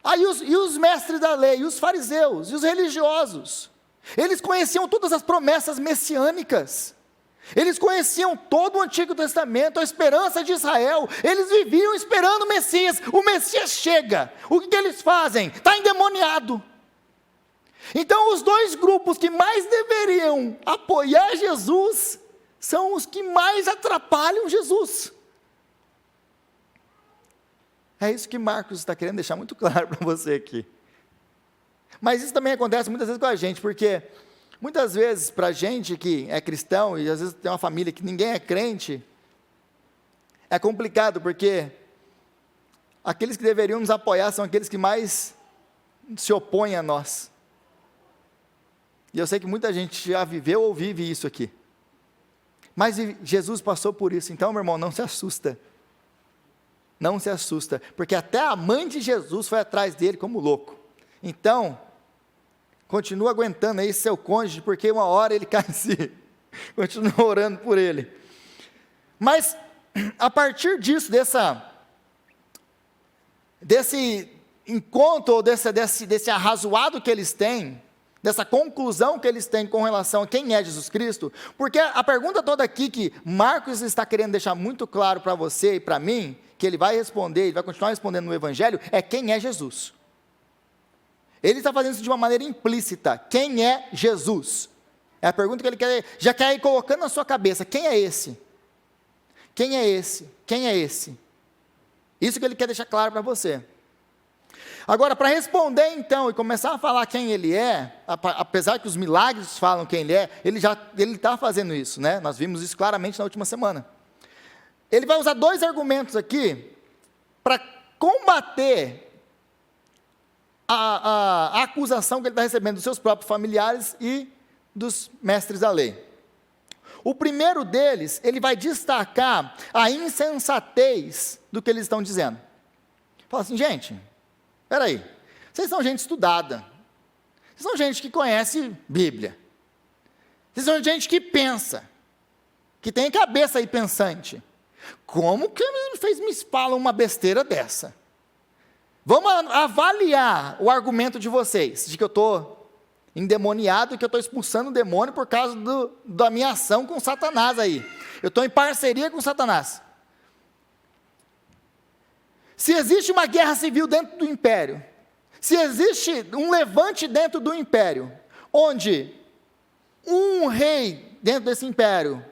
Aí os mestres da lei, e os fariseus, e os religiosos, eles conheciam todas as promessas messiânicas. Eles conheciam todo o Antigo Testamento, a esperança de Israel. Eles viviam esperando o Messias. O Messias chega. O que eles fazem? Está endemoniado. Então, os dois grupos que mais deveriam apoiar Jesus são os que mais atrapalham Jesus. É isso que Marcos está querendo deixar muito claro para você aqui. Mas isso também acontece muitas vezes com a gente, porque muitas vezes para a gente que é cristão, e às vezes tem uma família que ninguém é crente, é complicado, porque aqueles que deveriam nos apoiar são aqueles que mais se opõem a nós. E eu sei que muita gente já viveu ou vive isso aqui. Mas Jesus passou por isso, então, meu irmão, não se assusta. Não se assusta, porque até a mãe de Jesus foi atrás dele como louco. Então, continua aguentando aí seu cônjuge, porque uma hora ele cai em si. Continua orando por ele. Mas, a partir disso, desse encontro, ou desse arrazoado que eles têm, dessa conclusão que eles têm com relação a quem é Jesus Cristo, porque a pergunta toda aqui que Marcos está querendo deixar muito claro para você e para mim, que ele vai responder, ele vai continuar respondendo no Evangelho, é quem é Jesus. Ele está fazendo isso de uma maneira implícita. Quem é Jesus? É a pergunta que ele já quer ir colocando na sua cabeça. Quem é esse? Quem é esse? Quem é esse? Isso que ele quer deixar claro para você. Agora, para responder então e começar a falar quem ele é, apesar que os milagres falam quem ele é, ele está fazendo isso, né? Nós vimos isso claramente na última semana. Ele vai usar dois argumentos aqui para combater a acusação que ele está recebendo dos seus próprios familiares e dos mestres da lei. O primeiro deles, ele vai destacar a insensatez do que eles estão dizendo. Fala assim, gente, espera aí, vocês são gente estudada, vocês são gente que conhece Bíblia, vocês são gente que pensa, que tem cabeça aí pensante. Como que me falam uma besteira dessa? Vamos avaliar o argumento de vocês, de que eu estou endemoniado, que eu estou expulsando o demônio por causa da minha ação com Satanás aí. Eu estou em parceria com Satanás. Se existe uma guerra civil dentro do império, se existe um levante dentro do império, onde um rei dentro desse império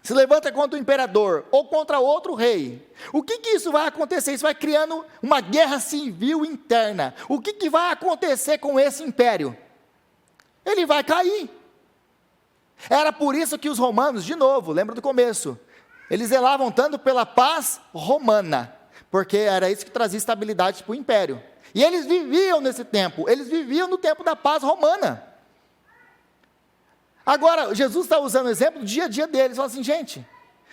se levanta contra o imperador ou contra outro rei, o que isso vai acontecer? Isso vai criando uma guerra civil interna. O que vai acontecer com esse império? Ele vai cair. Era por isso que os romanos, de novo, lembra do começo, eles zelavam tanto pela paz romana, porque era isso que trazia estabilidade para o império. E eles viviam nesse tempo, eles viviam no tempo da paz romana. Agora, Jesus está usando o exemplo do dia a dia deles. Ele fala assim, gente,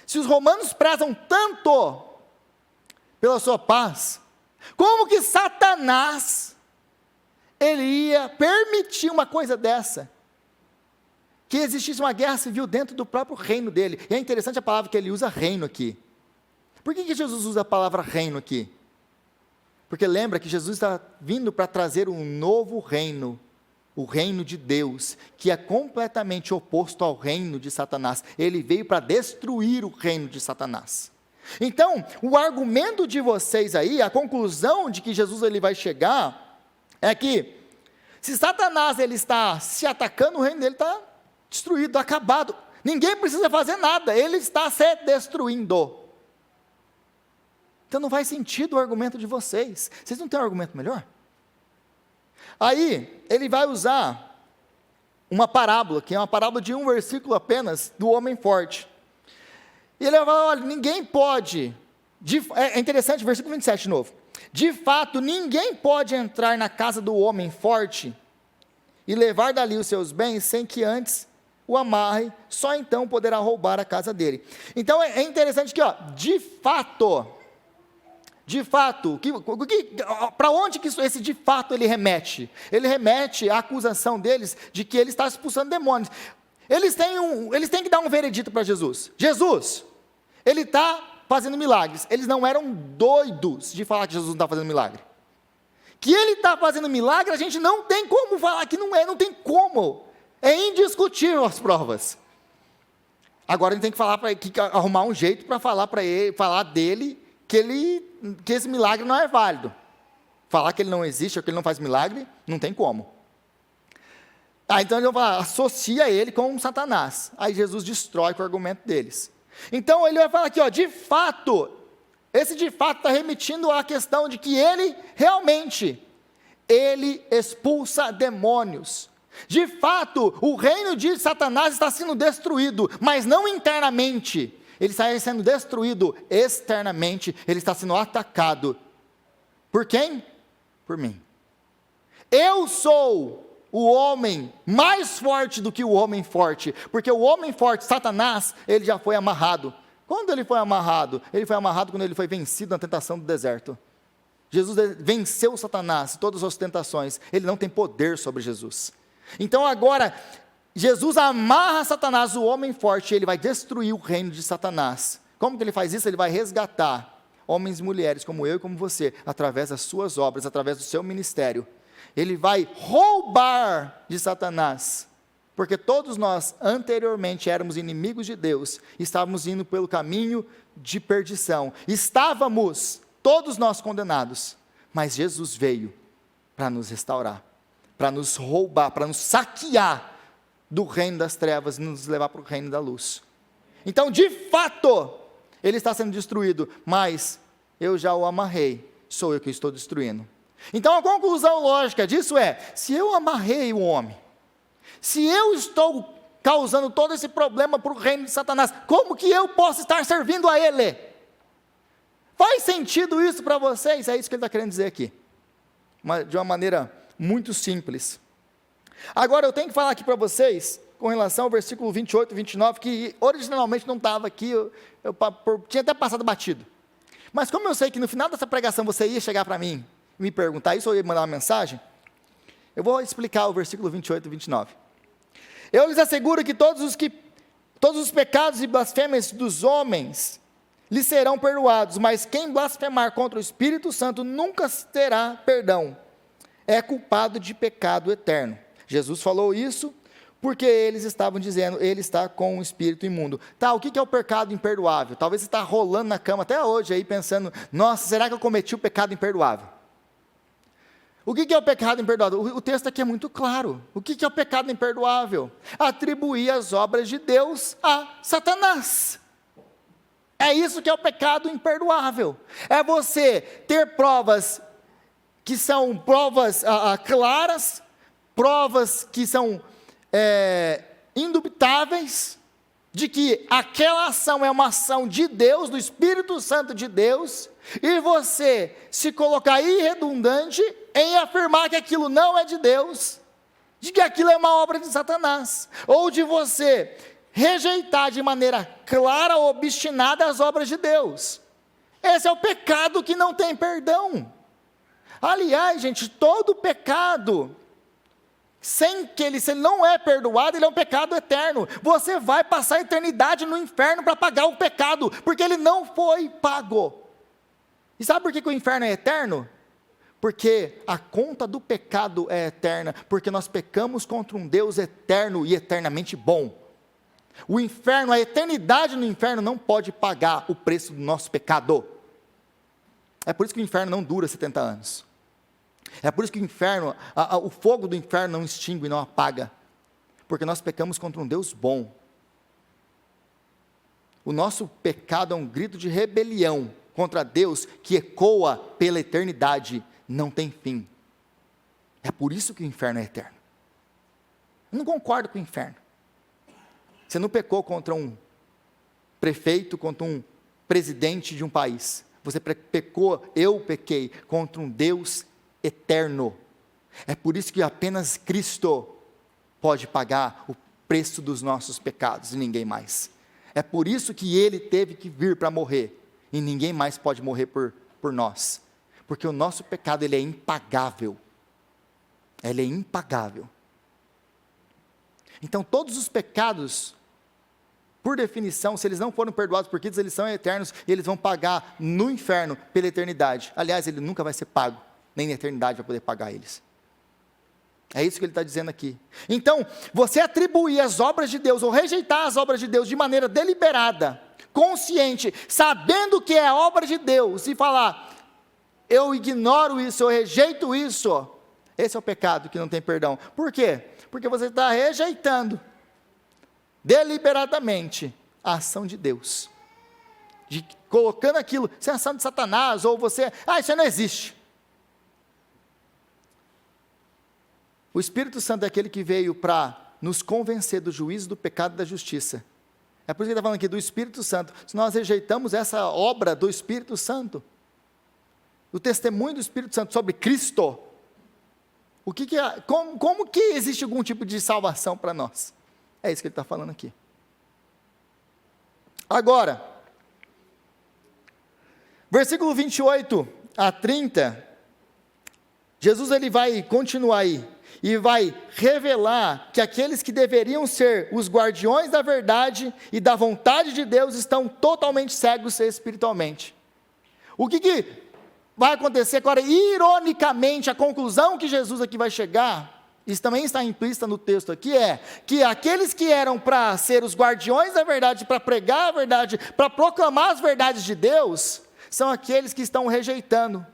se os romanos prezam tanto pela sua paz, como que Satanás, ele ia permitir uma coisa dessa? Que existisse uma guerra civil dentro do próprio reino dele. E é interessante a palavra que ele usa, reino, aqui. Por que Jesus usa a palavra reino aqui? Porque lembra que Jesus está vindo para trazer um novo reino, o reino de Deus, que é completamente oposto ao reino de Satanás. Ele veio para destruir o reino de Satanás. Então, o argumento de vocês aí, a conclusão de que Jesus ele vai chegar, é que, se Satanás ele está se atacando, o reino dele está destruído, acabado. Ninguém precisa fazer nada, ele está se destruindo. Então não faz sentido o argumento de vocês. Vocês não têm um argumento melhor? Aí, ele vai usar uma parábola, que é uma parábola de um versículo apenas, do homem forte. E ele vai falar, olha, ninguém pode, é interessante, versículo 27 de novo. De fato, ninguém pode entrar na casa do homem forte e levar dali os seus bens sem que antes o amarre, só então poderá roubar a casa dele. Então, é interessante que, de fato, para onde que esse de fato ele remete? Ele remete à acusação deles de que ele está expulsando demônios. Eles têm que dar um veredito para Jesus. Jesus, ele está fazendo milagres. Eles não eram doidos de falar que Jesus não está fazendo milagre. Que ele está fazendo milagre, a gente não tem como falar que não é, não tem como. É indiscutível as provas. Agora a gente tem que arrumar um jeito para falar para ele, falar dele que esse milagre não é válido. Falar que ele não existe ou que ele não faz milagre, não tem como. Então eles vão falar, associa ele com Satanás. Aí Jesus destrói com o argumento deles. Então ele vai falar aqui, de fato, esse de fato está remetindo à questão de que ele realmente, ele expulsa demônios. De fato, o reino de Satanás está sendo destruído, mas não internamente. Ele está sendo destruído externamente, ele está sendo atacado. Por quem? Por mim. Eu sou o homem mais forte do que o homem forte, porque o homem forte, Satanás, ele já foi amarrado. Quando ele foi amarrado? Ele foi amarrado quando ele foi vencido na tentação do deserto. Jesus venceu Satanás, todas as tentações, ele não tem poder sobre Jesus. Então agora, Jesus amarra Satanás, o homem forte, e ele vai destruir o reino de Satanás. Como que ele faz isso? Ele vai resgatar homens e mulheres como eu e como você, através das suas obras, através do seu ministério. Ele vai roubar de Satanás, porque todos nós anteriormente éramos inimigos de Deus, estávamos indo pelo caminho de perdição, estávamos todos nós condenados, mas Jesus veio para nos restaurar, para nos roubar, para nos saquear do reino das trevas e nos levar para o reino da luz. Então, de fato, ele está sendo destruído, mas eu já o amarrei, sou eu que estou destruindo. Então a conclusão lógica disso é, se eu amarrei o homem, se eu estou causando todo esse problema para o reino de Satanás, como que eu posso estar servindo a ele? Faz sentido isso para vocês? É isso que ele está querendo dizer aqui, de uma maneira muito simples. Agora eu tenho que falar aqui para vocês, com relação ao versículo 28 e 29, que originalmente não estava aqui, eu tinha até passado batido, mas como eu sei que no final dessa pregação você ia chegar para mim, me perguntar isso ou ia mandar uma mensagem, eu vou explicar o versículo 28 e 29. Eu lhes asseguro que todos os pecados e blasfêmias dos homens lhes serão perdoados, mas quem blasfemar contra o Espírito Santo nunca terá perdão, é culpado de pecado eterno. Jesus falou isso porque eles estavam dizendo, ele está com um espírito imundo. Tá, o que é o pecado imperdoável? Talvez você está rolando na cama até hoje aí pensando, nossa, será que eu cometi o pecado imperdoável? O que é o pecado imperdoável? O texto aqui é muito claro. O que é o pecado imperdoável? Atribuir as obras de Deus a Satanás. É isso que é o pecado imperdoável. É você ter provas que são provas claras, provas que são indubitáveis, de que aquela ação é uma ação de Deus, do Espírito Santo de Deus, e você se colocar irredundante em afirmar que aquilo não é de Deus, de que aquilo é uma obra de Satanás, ou de você rejeitar de maneira clara ou obstinada as obras de Deus. Esse é o pecado que não tem perdão. Aliás, gente, todo pecado, se ele não é perdoado, ele é um pecado eterno. Você vai passar a eternidade no inferno para pagar o pecado, porque ele não foi pago. E sabe por que o inferno é eterno? Porque a conta do pecado é eterna, porque nós pecamos contra um Deus eterno e eternamente bom. O inferno, a eternidade no inferno não pode pagar o preço do nosso pecado. É por isso que o inferno não dura 70 anos. É por isso que o inferno, o fogo do inferno não extingue, não apaga, porque nós pecamos contra um Deus bom. O nosso pecado é um grito de rebelião contra Deus que ecoa pela eternidade, não tem fim. É por isso que o inferno é eterno. Eu não concordo com o inferno. Você não pecou contra um prefeito, contra um presidente de um país. Você eu pequei contra um Deus eterno. É por isso que apenas Cristo pode pagar o preço dos nossos pecados e ninguém mais. É por isso que Ele teve que vir para morrer e ninguém mais pode morrer por nós, porque o nosso pecado ele é impagável. Ele é impagável. Então todos os pecados Por definição, se eles não foram perdoados por Cristo, eles são eternos e eles vão pagar no inferno pela eternidade. Aliás, ele nunca vai ser pago, nem na eternidade vai poder pagar eles. É isso que ele está dizendo aqui. Então, você atribuir as obras de Deus, ou rejeitar as obras de Deus de maneira deliberada, consciente, sabendo que é a obra de Deus, e falar, eu ignoro isso, eu rejeito isso, esse é o pecado que não tem perdão. Por quê? Porque você está rejeitando, deliberadamente, a ação de Deus, colocando aquilo, você é ação de Satanás, ou você, isso não existe. O Espírito Santo é aquele que veio para nos convencer do juízo, do pecado e da justiça. É por isso que ele está falando aqui do Espírito Santo. Se nós rejeitamos essa obra do Espírito Santo, o testemunho do Espírito Santo sobre Cristo, como que existe algum tipo de salvação para nós? É isso que ele está falando aqui. Agora, versículo 28 a 30, Jesus ele vai continuar aí, e vai revelar que aqueles que deveriam ser os guardiões da verdade e da vontade de Deus estão totalmente cegos espiritualmente. O que vai acontecer agora? Ironicamente, a conclusão que Jesus aqui vai chegar, isso também está implícita no texto aqui, é que aqueles que eram para ser os guardiões da verdade, para pregar a verdade, para proclamar as verdades de Deus, são aqueles que estão rejeitando.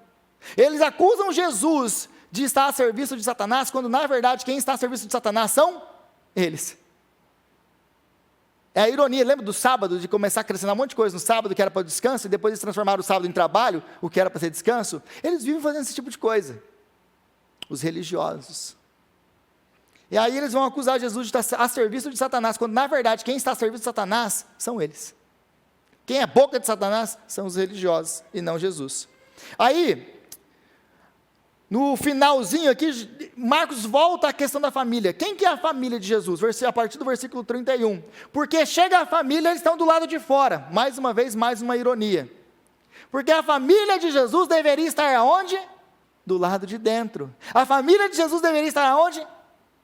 Eles acusam Jesus de estar a serviço de Satanás, quando na verdade quem está a serviço de Satanás são eles. É a ironia, lembra do sábado, de começar a acrescentar um monte de coisa no sábado que era para descanso, e depois eles transformaram o sábado em trabalho, o que era para ser descanso? Eles vivem fazendo esse tipo de coisa, os religiosos. E aí eles vão acusar Jesus de estar a serviço de Satanás, quando na verdade quem está a serviço de Satanás são eles. Quem é boca de Satanás são os religiosos, e não Jesus. Aí, no finalzinho aqui, Marcos volta à questão da família. Quem que é a família de Jesus? A partir do versículo 31. Porque chega a família, eles estão do lado de fora. Mais uma vez, mais uma ironia. Porque a família de Jesus deveria estar aonde? Do lado de dentro. A família de Jesus deveria estar aonde?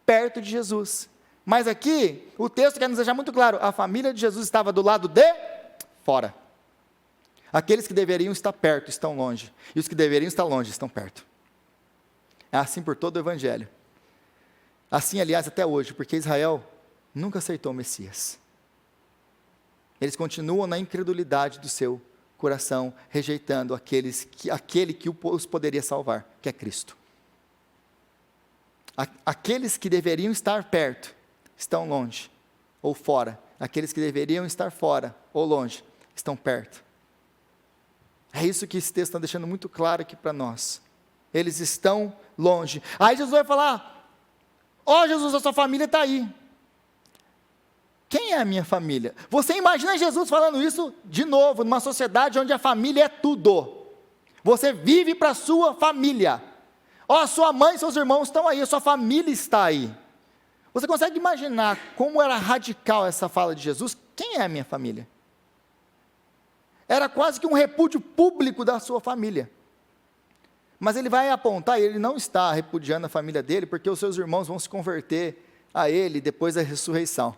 Perto de Jesus. Mas aqui, o texto quer nos deixar muito claro, a família de Jesus estava do lado de fora. Aqueles que deveriam estar perto estão longe. E os que deveriam estar longe estão perto. É assim por todo o Evangelho. Assim, aliás, até hoje, porque Israel nunca aceitou o Messias. Eles continuam na incredulidade do seu coração, rejeitando aquele que os poderia salvar, que é Cristo. Aqueles que deveriam estar perto, estão longe, ou fora. Aqueles que deveriam estar fora, ou longe, estão perto. É isso que esse texto está deixando muito claro aqui para nós. Eles estão longe. Aí Jesus vai falar, Jesus, a sua família está aí. Quem é a minha família? Você imagina Jesus falando isso de novo, numa sociedade onde a família é tudo. Você vive para a sua família. Sua mãe e seus irmãos estão aí, a sua família está aí. Você consegue imaginar como era radical essa fala de Jesus? Quem é a minha família? Era quase que um repúdio público da sua família. Mas ele vai apontar, e ele não está repudiando a família dele, porque os seus irmãos vão se converter a ele depois da ressurreição.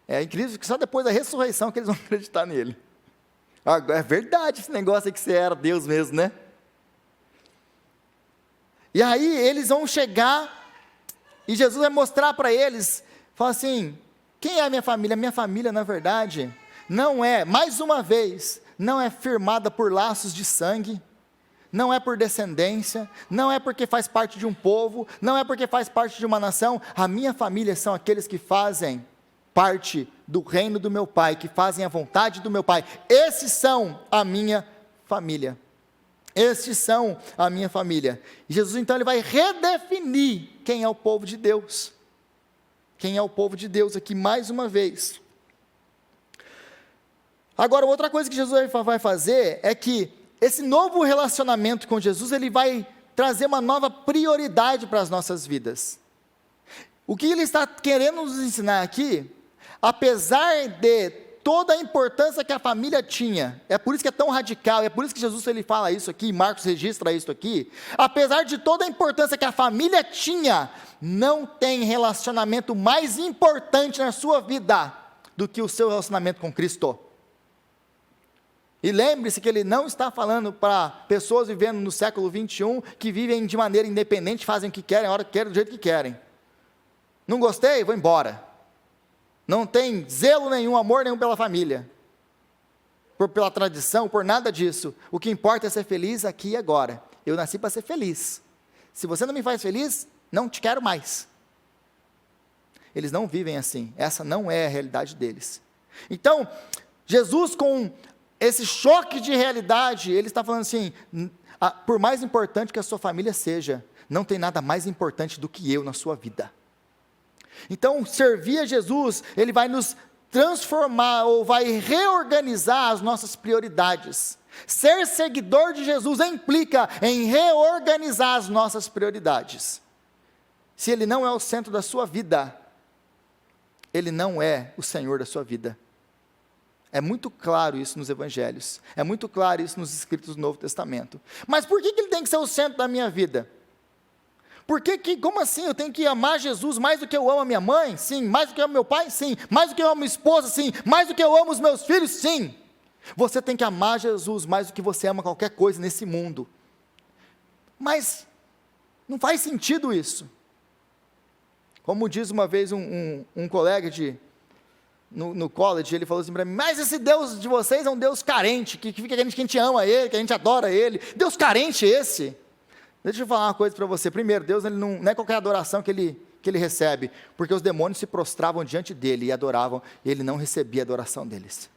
É incrível que só depois da ressurreição que eles vão acreditar nele. É verdade esse negócio aí que você era Deus mesmo, né? E aí eles vão chegar, e Jesus vai mostrar para eles, fala assim, quem é a minha família? A minha família, na verdade, não é, mais uma vez, não é firmada por laços de sangue, não é por descendência, não é porque faz parte de um povo, não é porque faz parte de uma nação. A minha família são aqueles que fazem parte do reino do meu Pai, que fazem a vontade do meu Pai. Esses são a minha família. Estes são a minha família. E Jesus então ele vai redefinir quem é o povo de Deus. Quem é o povo de Deus aqui mais uma vez. Agora, outra coisa que Jesus vai fazer é que esse novo relacionamento com Jesus, ele vai trazer uma nova prioridade para as nossas vidas. O que ele está querendo nos ensinar aqui, apesar de toda a importância que a família tinha, é por isso que é tão radical, é por isso que Jesus ele fala isso aqui, Marcos registra isso aqui, apesar de toda a importância que a família tinha, não tem relacionamento mais importante na sua vida do que o seu relacionamento com Cristo. E lembre-se que ele não está falando para pessoas vivendo no século 21, que vivem de maneira independente, fazem o que querem, a hora que querem, do jeito que querem. Não gostei? Vou embora. Não tem zelo nenhum, amor nenhum pela família, pela tradição, por nada disso. O que importa é ser feliz aqui e agora. Eu nasci para ser feliz. Se você não me faz feliz, não te quero mais. Eles não vivem assim. Essa não é a realidade deles. Então, Jesus, com esse choque de realidade, ele está falando assim, por mais importante que a sua família seja, não tem nada mais importante do que eu na sua vida. Então, servir a Jesus, ele vai nos transformar, ou vai reorganizar as nossas prioridades. Ser seguidor de Jesus implica em reorganizar as nossas prioridades. Se ele não é o centro da sua vida, ele não é o Senhor da sua vida. É muito claro isso nos evangelhos, é muito claro isso nos escritos do Novo Testamento. Mas por que ele tem que ser o centro da minha vida? Como assim, eu tenho que amar Jesus mais do que eu amo a minha mãe? Sim. Mais do que eu amo meu pai? Sim. Mais do que eu amo minha esposa? Sim. Mais do que eu amo os meus filhos? Sim. Você tem que amar Jesus mais do que você ama qualquer coisa nesse mundo. Mas não faz sentido isso. Como diz uma vez um colega no college, ele falou assim para mim, mas esse Deus de vocês é um Deus carente, que fica querendo que a gente ama Ele, que a gente adora Ele. Deus carente esse? Deixa eu falar uma coisa para você. Primeiro, Deus ele não é qualquer adoração que ele recebe, porque os demônios se prostravam diante dele e adoravam, e ele não recebia a adoração deles.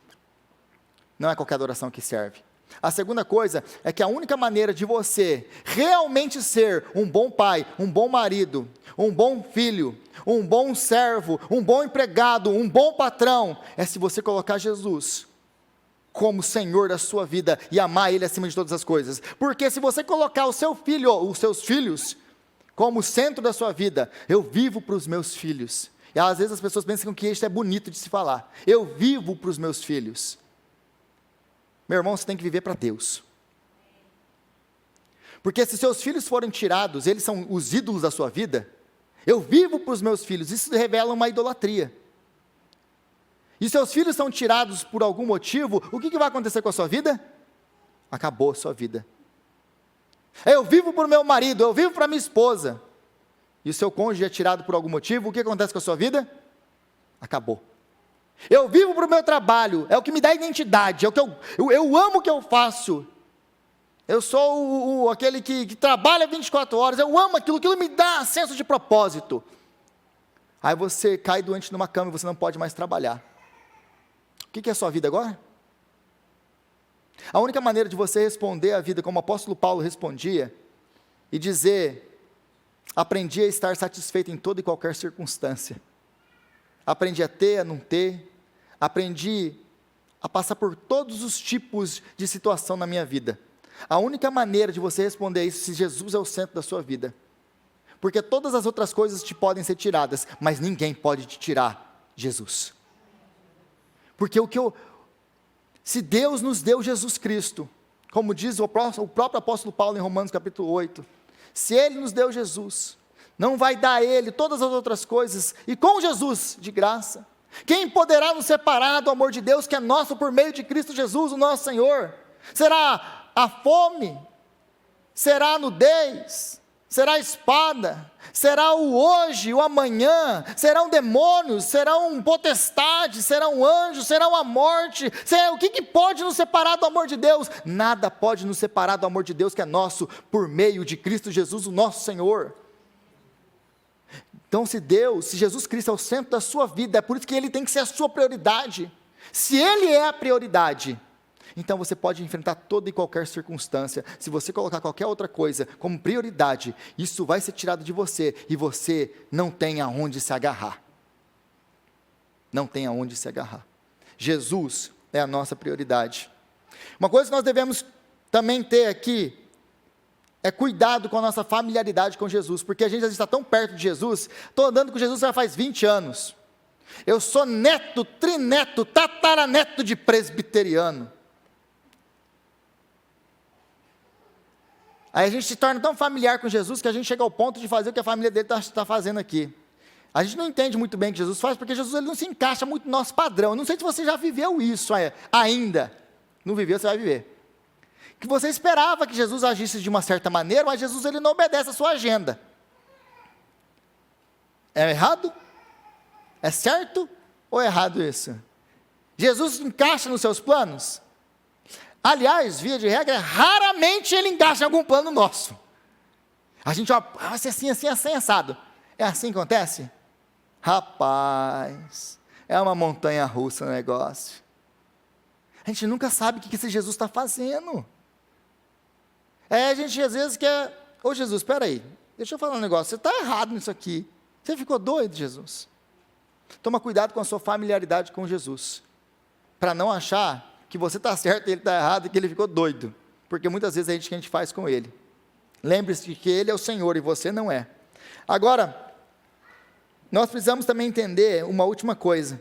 Não é qualquer adoração que serve. A segunda coisa é que a única maneira de você realmente ser um bom pai, um bom marido, um bom filho, um bom servo, um bom empregado, um bom patrão, é se você colocar Jesus como Senhor da sua vida e amar Ele acima de todas as coisas. Porque se você colocar o seu filho, ou os seus filhos, como centro da sua vida, eu vivo para os meus filhos. E às vezes as pessoas pensam que isso é bonito de se falar. Eu vivo para os meus filhos. Meu irmão, você tem que viver para Deus. Porque se seus filhos forem tirados, eles são os ídolos da sua vida, eu vivo para os meus filhos, isso revela uma idolatria. E seus filhos são tirados por algum motivo, o que vai acontecer com a sua vida? Acabou a sua vida. Eu vivo para o meu marido, eu vivo para minha esposa, e o seu cônjuge é tirado por algum motivo, o que acontece com a sua vida? Acabou. Eu vivo para o meu trabalho, é o que me dá identidade, é o que eu amo o que eu faço. Eu sou aquele que trabalha 24 horas, eu amo aquilo me dá senso de propósito. Aí você cai doente numa cama e você não pode mais trabalhar. O que é a sua vida agora? A única maneira de você responder à vida como o apóstolo Paulo respondia, e dizer, aprendi a estar satisfeito em toda e qualquer circunstância. Aprendi a ter, a não ter, aprendi a passar por todos os tipos de situação na minha vida. A única maneira de você responder isso, se Jesus é o centro da sua vida. Porque todas as outras coisas te podem ser tiradas, mas ninguém pode te tirar Jesus. Porque se Deus nos deu Jesus Cristo, como diz o próprio apóstolo Paulo em Romanos capítulo 8, se Ele nos deu Jesus, não vai dar a Ele todas as outras coisas, e com Jesus, de graça, quem poderá nos separar do amor de Deus que é nosso por meio de Cristo Jesus, o nosso Senhor? Será a fome? Será a nudez? Será a espada? Será o hoje, o amanhã? Serão demônios? Serão potestades? Serão anjos? Será a morte? O que pode nos separar do amor de Deus? Nada pode nos separar do amor de Deus que é nosso por meio de Cristo Jesus, o nosso Senhor. Então, se Jesus Cristo é o centro da sua vida, é por isso que Ele tem que ser a sua prioridade. Se Ele é a prioridade, então você pode enfrentar toda e qualquer circunstância. Se você colocar qualquer outra coisa como prioridade, isso vai ser tirado de você, e você não tem aonde se agarrar. Não tem aonde se agarrar. Jesus é a nossa prioridade. Uma coisa que nós devemos também ter aqui, é cuidado com a nossa familiaridade com Jesus, porque a gente às vezes está tão perto de Jesus, estou andando com Jesus já faz 20 anos, eu sou neto, trineto, tataraneto de presbiteriano, aí a gente se torna tão familiar com Jesus, que a gente chega ao ponto de fazer o que a família dele está fazendo aqui, A gente não entende muito bem o que Jesus faz, porque Jesus ele não se encaixa muito no nosso padrão. Eu não sei se você já viveu isso ainda. Não viveu, você vai viver. Que você esperava que Jesus agisse de uma certa maneira, mas Jesus ele não obedece a sua agenda. É errado? É certo ou é errado isso? Jesus encaixa nos seus planos? Aliás, via de regra, raramente ele encaixa em algum plano nosso. A gente vai ser assim, assim, assim, assado. É assim que acontece? Rapaz, é uma montanha russa o negócio. A gente nunca sabe o que esse Jesus está fazendo. A gente às vezes quer, ô Jesus, espera aí, deixa eu falar um negócio, você está errado nisso aqui. Você ficou doido, Jesus? Toma cuidado com a sua familiaridade com Jesus, para não achar que você está certo e ele está errado e que ele ficou doido, porque muitas vezes é isso que a gente faz com ele. Lembre-se que ele é o Senhor e você não é. Agora, nós precisamos também entender uma última coisa,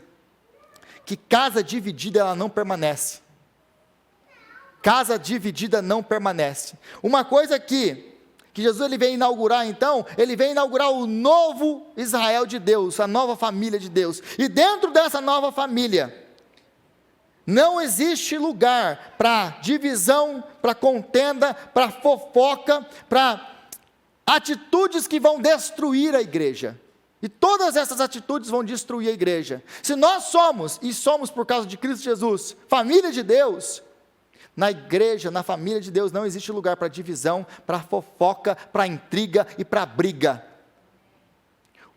que casa dividida ela não permanece. Casa dividida não permanece. Uma coisa que Jesus ele vem inaugurar então, ele vem inaugurar o novo Israel de Deus, a nova família de Deus. E dentro dessa nova família, não existe lugar para divisão, para contenda, para fofoca, para atitudes que vão destruir a igreja. E todas essas atitudes vão destruir a igreja. Se nós somos, e somos por causa de Cristo Jesus, família de Deus, na igreja, na família de Deus, não existe lugar para divisão, para fofoca, para intriga e para briga.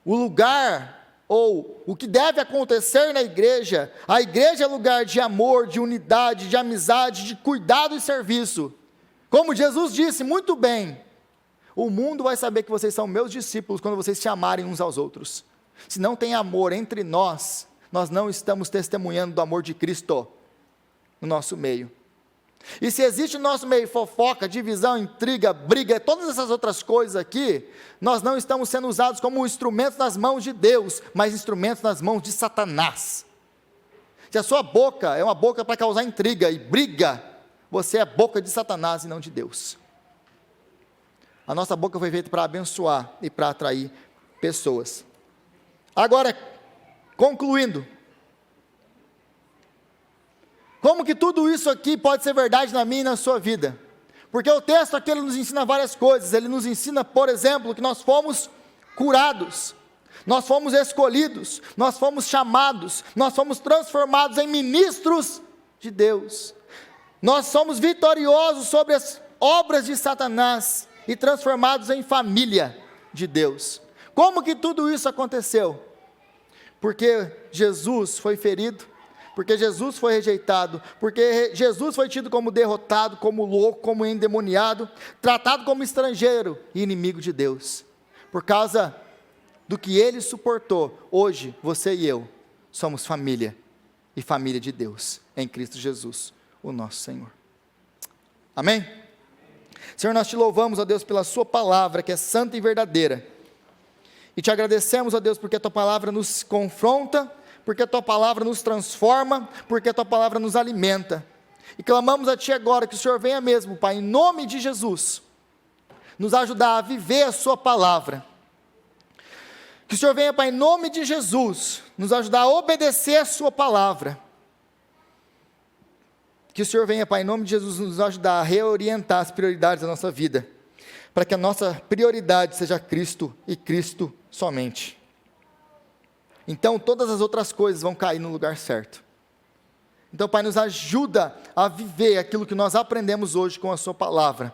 O lugar, ou o que deve acontecer na igreja, a igreja é lugar de amor, de unidade, de amizade, de cuidado e serviço. Como Jesus disse muito bem, o mundo vai saber que vocês são meus discípulos quando vocês se amarem uns aos outros. Se não tem amor entre nós, nós não estamos testemunhando do amor de Cristo no nosso meio. E se existe no nosso meio fofoca, divisão, intriga, briga, todas essas outras coisas aqui, nós não estamos sendo usados como instrumentos nas mãos de Deus, mas instrumentos nas mãos de Satanás. Se a sua boca é uma boca para causar intriga e briga, você é boca de Satanás e não de Deus. A nossa boca foi feita para abençoar e para atrair pessoas. Agora, concluindo, como que tudo isso aqui pode ser verdade na minha e na sua vida? Porque o texto aqui ele nos ensina várias coisas. Ele nos ensina, por exemplo, que nós fomos curados, nós fomos escolhidos, nós fomos chamados, nós fomos transformados em ministros de Deus. Nós somos vitoriosos sobre as obras de Satanás e transformados em família de Deus. Como que tudo isso aconteceu? Porque Jesus foi ferido, porque Jesus foi rejeitado, porque Jesus foi tido como derrotado, como louco, como endemoniado, tratado como estrangeiro e inimigo de Deus. Por causa do que ele suportou, hoje você e eu somos família e família de Deus em Cristo Jesus, o nosso Senhor. Amém? Senhor, nós te louvamos, ó Deus, pela sua palavra que é santa e verdadeira. E te agradecemos, ó Deus, porque a tua palavra nos confronta, porque a tua palavra nos transforma, porque a tua palavra nos alimenta. E clamamos a ti agora que o Senhor venha mesmo, Pai, em nome de Jesus, nos ajudar a viver a sua palavra. Que o Senhor venha, Pai, em nome de Jesus, nos ajudar a obedecer a sua palavra. Que o Senhor venha, Pai, em nome de Jesus, nos ajudar a reorientar as prioridades da nossa vida, para que a nossa prioridade seja Cristo e Cristo somente. Então todas as outras coisas vão cair no lugar certo. Então, Pai, nos ajuda a viver aquilo que nós aprendemos hoje com a sua palavra.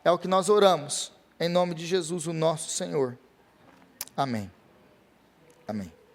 É o que nós oramos, em nome de Jesus, o nosso Senhor. Amém. Amém.